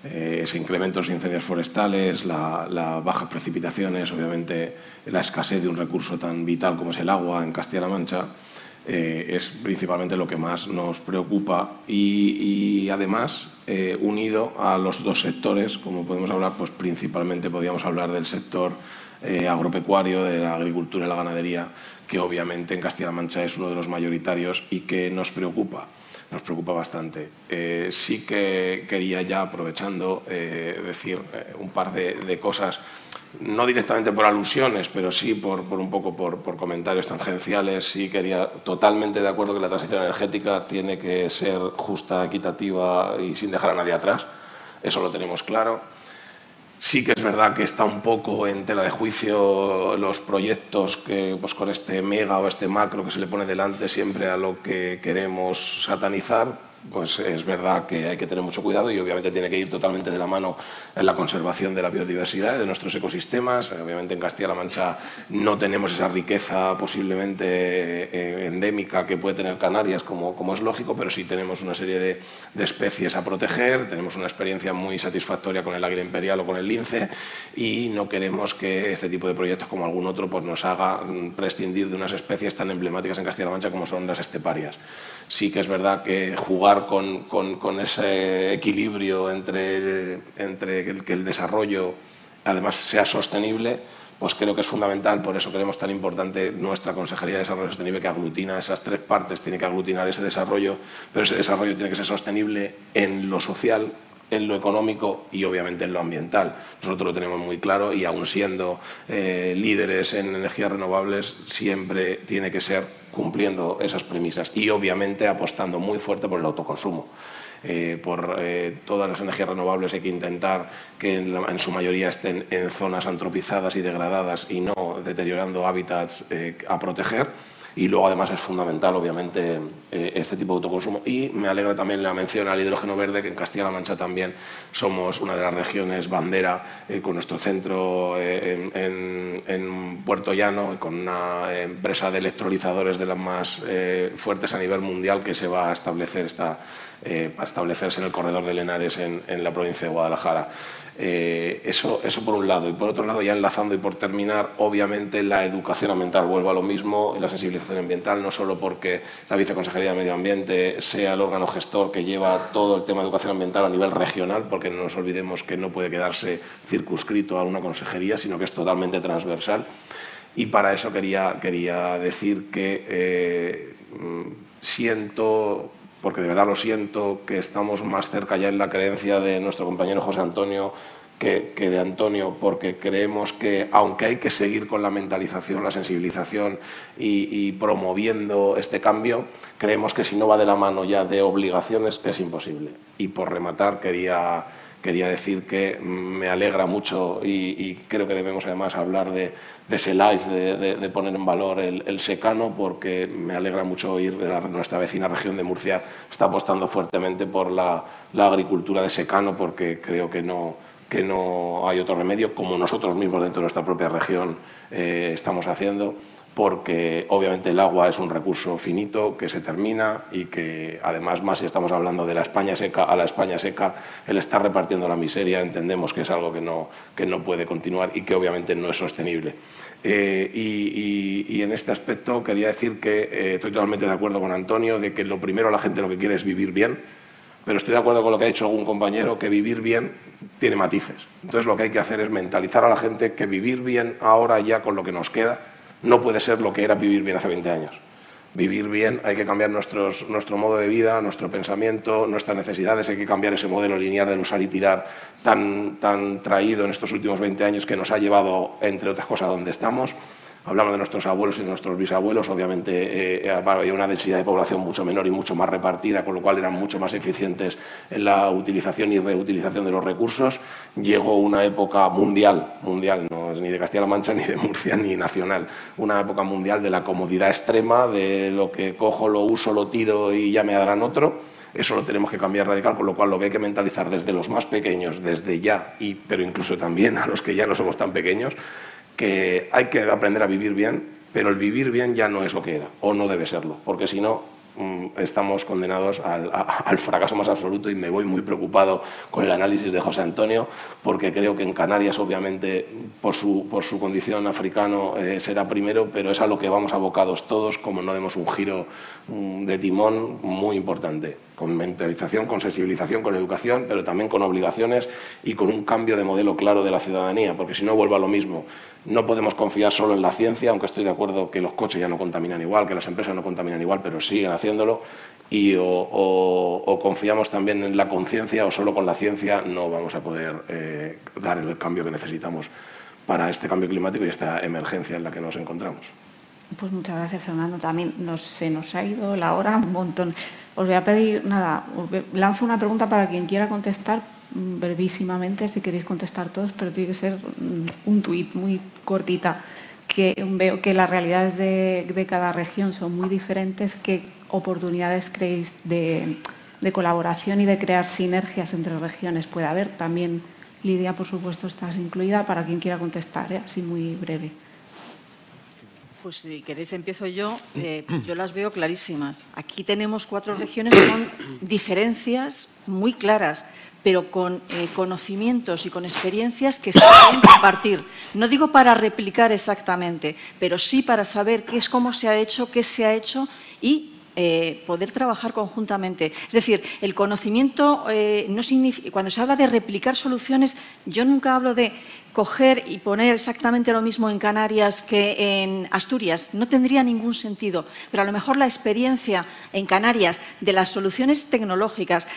ese incremento de los incendios forestales, las bajas precipitaciones, obviamente la escasez de un recurso tan vital como es el agua en Castilla-La Mancha. Es principalmente lo que más nos preocupa y además, unido a los dos sectores, como podemos hablar, pues principalmente podríamos hablar del sector agropecuario, de la agricultura y la ganadería, que obviamente en Castilla-La Mancha es uno de los mayoritarios y que nos preocupa bastante. Sí que quería ya, aprovechando, decir un par de cosas, no directamente por alusiones, pero sí por un poco por comentarios tangenciales. Sí quería, totalmente de acuerdo que la transición energética tiene que ser justa, equitativa y sin dejar a nadie atrás. Eso lo tenemos claro. Sí que es verdad que está un poco en tela de juicio los proyectos que, pues con este mega o este macro que se le pone delante siempre a lo que queremos satanizar. Pues es verdad que hay que tener mucho cuidado y obviamente tiene que ir totalmente de la mano en la conservación de la biodiversidad y de nuestros ecosistemas. Obviamente en Castilla-La Mancha no tenemos esa riqueza posiblemente endémica que puede tener Canarias, como es lógico, pero sí tenemos una serie de especies a proteger, tenemos una experiencia muy satisfactoria con el águila imperial o con el lince y no queremos que este tipo de proyectos como algún otro pues nos haga prescindir de unas especies tan emblemáticas en Castilla-La Mancha como son las esteparias. Sí que es verdad que jugar con ese equilibrio entre que el desarrollo además sea sostenible, pues creo que es fundamental. Por eso creemos tan importante nuestra Consejería de Desarrollo Sostenible, que aglutina esas tres partes, tiene que aglutinar ese desarrollo, pero ese desarrollo tiene que ser sostenible en lo social, en lo económico y obviamente en lo ambiental. Nosotros lo tenemos muy claro y aun siendo líderes en energías renovables siempre tiene que ser cumpliendo esas premisas y obviamente apostando muy fuerte por el autoconsumo. Por todas las energías renovables hay que intentar que en su mayoría estén en zonas antropizadas y degradadas y no deteriorando hábitats a proteger. Y luego, además, es fundamental, obviamente, este tipo de autoconsumo. Y me alegra también la mención al hidrógeno verde, que en Castilla-La Mancha también somos una de las regiones bandera, con nuestro centro en Puerto Llano, con una empresa de electrolizadores de las más fuertes a nivel mundial que se va a establecer, a establecerse en el corredor de Lenares, en la provincia de Guadalajara. Eso por un lado. Y por otro lado, ya enlazando y por terminar, obviamente la educación ambiental, vuelvo a lo mismo, y la sensibilización ambiental, no solo porque la Viceconsejería de Medio Ambiente sea el órgano gestor que lleva todo el tema de educación ambiental a nivel regional, porque no nos olvidemos que no puede quedarse circunscrito a una consejería, sino que es totalmente transversal. Y para eso quería decir que siento, porque de verdad lo siento, que estamos más cerca ya en la creencia de nuestro compañero José Antonio que de Antonio, porque creemos que, aunque hay que seguir con la mentalización, la sensibilización y promoviendo este cambio, creemos que si no va de la mano ya de obligaciones es imposible. Y por rematar, quería decir que me alegra mucho y creo que debemos además hablar de ese live, de poner en valor el secano, porque me alegra mucho oír de nuestra vecina región de Murcia está apostando fuertemente por la agricultura de secano, porque creo que no hay otro remedio, como nosotros mismos dentro de nuestra propia región estamos haciendo, porque obviamente el agua es un recurso finito que se termina y que además, más si estamos hablando de la España seca, a la España seca, el estar repartiendo la miseria entendemos que es algo que no puede continuar y que obviamente no es sostenible. Y en este aspecto quería decir que estoy totalmente de acuerdo con Antonio de que lo primero la gente lo que quiere es vivir bien, pero estoy de acuerdo con lo que ha dicho algún compañero, que vivir bien tiene matices. Entonces lo que hay que hacer es mentalizar a la gente que vivir bien ahora ya con lo que nos queda no puede ser lo que era vivir bien hace 20 años. Vivir bien, hay que cambiar nuestro modo de vida, nuestro pensamiento, nuestras necesidades, hay que cambiar ese modelo lineal del usar y tirar tan traído en estos últimos 20 años que nos ha llevado, entre otras cosas, a donde estamos. Hablamos de nuestros abuelos y de nuestros bisabuelos, obviamente había una densidad de población mucho menor y mucho más repartida, con lo cual eran mucho más eficientes en la utilización y reutilización de los recursos. Llegó una época mundial, no es ni de Castilla-La Mancha, ni de Murcia, ni nacional, una época mundial de la comodidad extrema, de lo que cojo, lo uso, lo tiro y ya me darán otro. Eso lo tenemos que cambiar radical, con lo cual lo que hay que mentalizar desde los más pequeños, desde ya, pero incluso también a los que ya no somos tan pequeños, que hay que aprender a vivir bien, pero el vivir bien ya no es lo que era, o no debe serlo, porque si no estamos condenados al fracaso más absoluto, y me voy muy preocupado con el análisis de José Antonio, porque creo que en Canarias, obviamente, por su condición africano, será primero, pero es a lo que vamos abocados todos, como no demos un giro de timón muy importante, con mentalización, con sensibilización, con educación, pero también con obligaciones y con un cambio de modelo claro de la ciudadanía, porque si no vuelve a lo mismo. No podemos confiar solo en la ciencia, aunque estoy de acuerdo que los coches ya no contaminan igual, que las empresas no contaminan igual, pero siguen haciéndolo, y o confiamos también en la conciencia, o solo con la ciencia no vamos a poder dar el cambio que necesitamos para este cambio climático y esta emergencia en la que nos encontramos. Pues muchas gracias, Fernando. También se nos ha ido la hora un montón. Os voy a pedir, lanzo una pregunta para quien quiera contestar, brevísimamente, si queréis contestar todos, pero tiene que ser un tuit muy cortita, que veo que las realidades de cada región son muy diferentes. ¿Qué oportunidades creéis de colaboración y de crear sinergias entre regiones puede haber? También, Lidia, por supuesto, estás incluida, para quien quiera contestar, así muy breve. Pues si queréis empiezo yo. Yo las veo clarísimas. Aquí tenemos 4 regiones con diferencias muy claras, pero con conocimientos y con experiencias que se pueden compartir. No digo para replicar exactamente, pero sí para saber cómo se ha hecho, qué se ha hecho y poder trabajar conjuntamente. Es decir, el conocimiento no significa, cuando se habla de replicar soluciones, yo nunca hablo de coger y poner exactamente lo mismo en Canarias que en Asturias. No tendría ningún sentido, pero a lo mejor la experiencia en Canarias de las soluciones tecnológicas.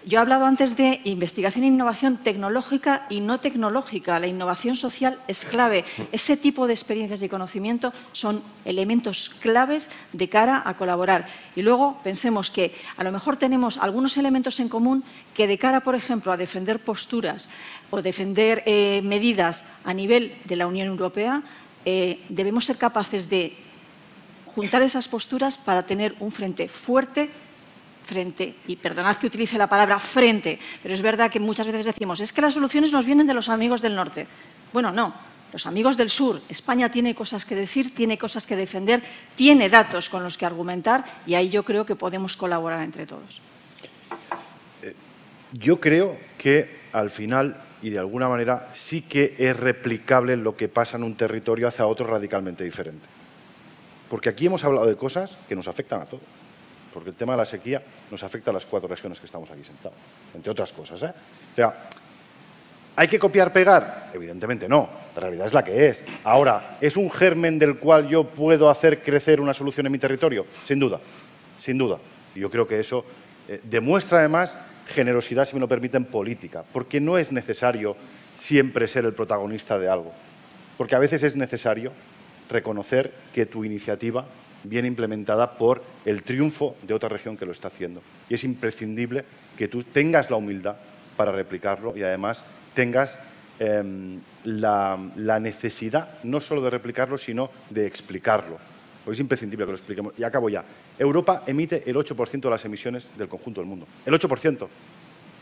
Yo he hablado antes de investigación e innovación tecnológica y no tecnológica. La innovación social es clave. Ese tipo de experiencias y conocimiento son elementos claves de cara a colaborar. Y luego pensemos que a lo mejor tenemos algunos elementos en común que de cara, por ejemplo, a defender posturas o defender medidas a nivel de la Unión Europea, debemos ser capaces de juntar esas posturas para tener un frente fuerte, y perdonad que utilice la palabra frente, pero es verdad que muchas veces decimos, es que las soluciones nos vienen de los amigos del norte. Bueno, no, los amigos del sur. España tiene cosas que decir, tiene cosas que defender, tiene datos con los que argumentar, y ahí yo creo que podemos colaborar entre todos. Yo creo que al final, y de alguna manera, sí que es replicable lo que pasa en un territorio hacia otro radicalmente diferente. Porque aquí hemos hablado de cosas que nos afectan a todos. Porque el tema de la sequía nos afecta a las 4 regiones que estamos aquí sentados, entre otras cosas. O sea, ¿hay que copiar, pegar? Evidentemente no, la realidad es la que es. Ahora, ¿es un germen del cual yo puedo hacer crecer una solución en mi territorio? Sin duda, sin duda. Y yo creo que eso demuestra además generosidad, si me lo permiten, política, porque no es necesario siempre ser el protagonista de algo, porque a veces es necesario reconocer que tu iniciativa bien implementada por el triunfo de otra región que lo está haciendo. Y es imprescindible que tú tengas la humildad para replicarlo y además tengas la necesidad no solo de replicarlo, sino de explicarlo. Porque es imprescindible que lo expliquemos. Y acabo ya. Europa emite el 8% de las emisiones del conjunto del mundo. El 8%.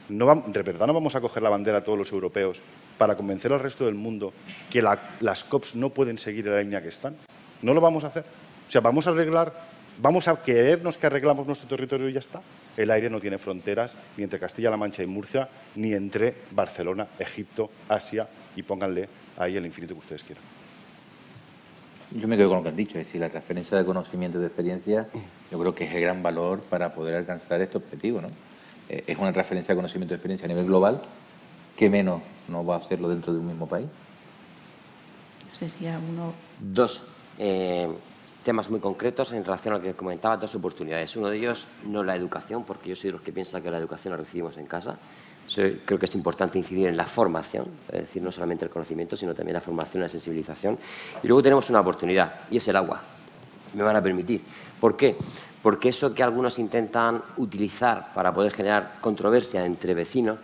¿De verdad no vamos a coger la bandera a todos los europeos para convencer al resto del mundo que las COPs no pueden seguir en la línea que están? ¿No lo vamos a hacer? O sea, vamos a creernos que arreglamos nuestro territorio y ya está. El aire no tiene fronteras ni entre Castilla-La Mancha y Murcia, ni entre Barcelona, Egipto, Asia, y pónganle ahí el infinito que ustedes quieran. Yo me quedo con lo que han dicho, es decir, la transferencia de conocimiento y de experiencia, yo creo que es el gran valor para poder alcanzar este objetivo, ¿no? Es una transferencia de conocimiento y experiencia a nivel global, ¿qué menos no va a hacerlo dentro de un mismo país? No sé si alguno... 2. temas muy concretos en relación a lo que comentaba, dos oportunidades. Uno de ellos, no la educación, porque yo soy de los que piensan que la educación la recibimos en casa. Creo que es importante incidir en la formación, es decir, no solamente el conocimiento, sino también la formación y la sensibilización. Y luego tenemos una oportunidad, y es el agua. Me van a permitir. ¿Por qué? Porque eso que algunos intentan utilizar para poder generar controversia entre vecinos,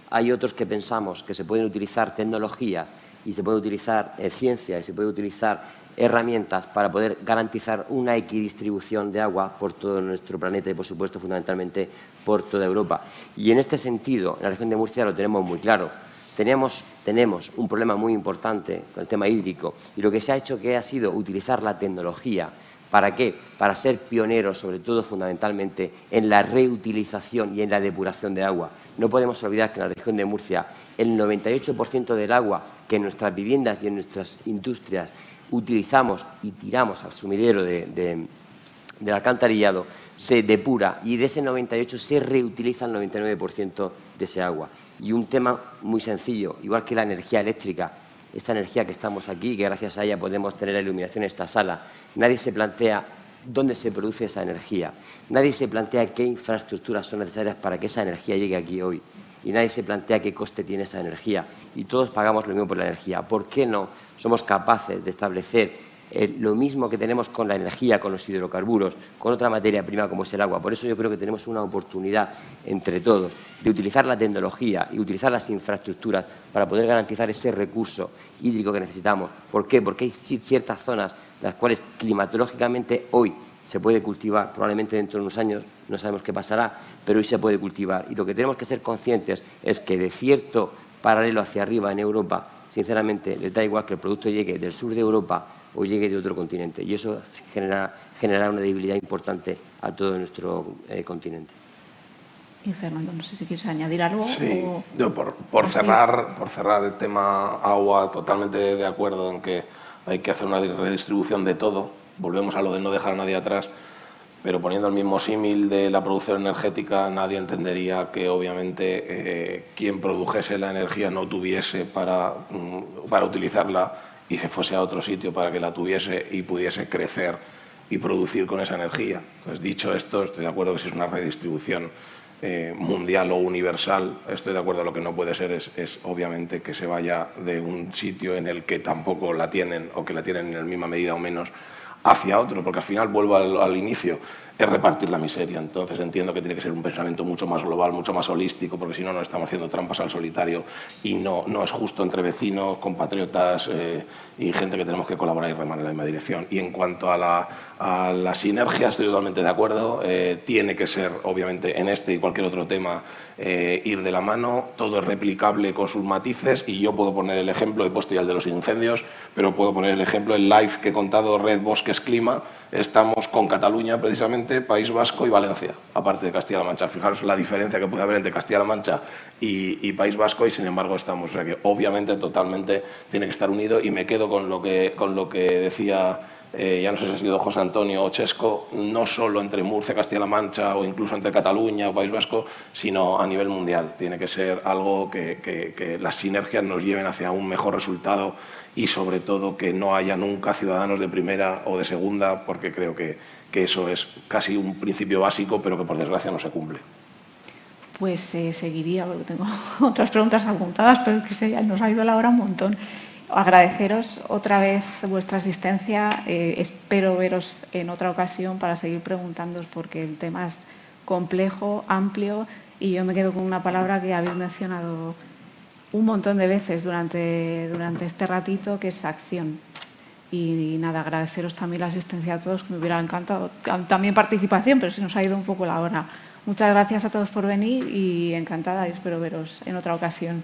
hay otros que pensamos que se pueden utilizar tecnología y se puede utilizar ciencia y se puede utilizar herramientas para poder garantizar una equidistribución de agua por todo nuestro planeta y, por supuesto, fundamentalmente por toda Europa. Y en este sentido, en la región de Murcia lo tenemos muy claro. Tenemos un problema muy importante con el tema hídrico y lo que se ha hecho ha sido utilizar la tecnología. ¿Para qué? Para ser pioneros, sobre todo fundamentalmente, en la reutilización y en la depuración de agua. No podemos olvidar que en la región de Murcia el 98% del agua que en nuestras viviendas y en nuestras industrias utilizamos y tiramos al sumidero del alcantarillado se depura y de ese 98% se reutiliza el 99% de ese agua. Y un tema muy sencillo, igual que la energía eléctrica, esta energía que estamos aquí, que gracias a ella podemos tener la iluminación en esta sala, nadie se plantea dónde se produce esa energía, nadie se plantea qué infraestructuras son necesarias para que esa energía llegue aquí hoy y nadie se plantea qué coste tiene esa energía y todos pagamos lo mismo por la energía. ¿Por qué no somos capaces de establecer lo mismo que tenemos con la energía, con los hidrocarburos, con otra materia prima como es el agua? Por eso yo creo que tenemos una oportunidad entre todos de utilizar la tecnología y utilizar las infraestructuras para poder garantizar ese recurso hídrico que necesitamos. ¿Por qué? Porque hay ciertas zonas en las cuales climatológicamente hoy se puede cultivar, probablemente dentro de unos años no sabemos qué pasará, pero hoy se puede cultivar. Y lo que tenemos que ser conscientes es que de cierto paralelo hacia arriba en Europa, sinceramente, les da igual que el producto llegue del sur de Europa o llegue de otro continente. Y eso generará una debilidad importante a todo nuestro continente. Y Fernando, no sé si quieres añadir algo. Sí, yo por cerrar el tema agua, totalmente de acuerdo en que hay que hacer una redistribución de todo. Volvemos a lo de no dejar a nadie atrás, pero poniendo el mismo símil de la producción energética, nadie entendería que obviamente quien produjese la energía no tuviese para utilizarla y se fuese a otro sitio para que la tuviese y pudiese crecer y producir con esa energía. Entonces, dicho esto, estoy de acuerdo que si es una redistribución mundial o universal, estoy de acuerdo. Lo que no puede ser es obviamente que se vaya de un sitio en el que tampoco la tienen o que la tienen en la misma medida o menos hacia otro, porque al final, vuelvo al inicio, es repartir la miseria. Entonces entiendo que tiene que ser un pensamiento mucho más global, mucho más holístico, porque si no, no estamos haciendo trampas al solitario y no es justo entre vecinos, compatriotas y gente que tenemos que colaborar y remar en la misma dirección. Y en cuanto a la sinergia, estoy totalmente de acuerdo. Tiene que ser, obviamente, en este y cualquier otro tema, ir de la mano. Todo es replicable con sus matices y yo puedo poner el ejemplo, he puesto ya el de los incendios, pero puedo poner el ejemplo, el live que he contado, Red Bosques Clima. Estamos con Cataluña, precisamente, País Vasco y Valencia, aparte de Castilla-La Mancha. Fijaros la diferencia que puede haber entre Castilla-La Mancha y País Vasco, y sin embargo estamos. O sea que obviamente totalmente tiene que estar unido, y me quedo con lo que decía, ya no sé si ha sido José Antonio o Chesco, no solo entre Murcia, Castilla-La Mancha o incluso entre Cataluña o País Vasco, sino a nivel mundial. Tiene que ser algo que las sinergias nos lleven hacia un mejor resultado y sobre todo que no haya nunca ciudadanos de primera o de segunda, porque creo que eso es casi un principio básico, pero que por desgracia no se cumple. Pues seguiría, porque tengo otras preguntas apuntadas, pero es que nos ha ido la hora un montón. Agradeceros otra vez vuestra asistencia. Espero veros en otra ocasión para seguir preguntándoos, porque el tema es complejo, amplio, y yo me quedo con una palabra que habéis mencionado un montón de veces durante este ratito, que es acción. Y nada, agradeceros también la asistencia a todos, que me hubiera encantado también participación, pero se nos ha ido un poco la hora. Muchas gracias a todos por venir y encantada, y espero veros en otra ocasión.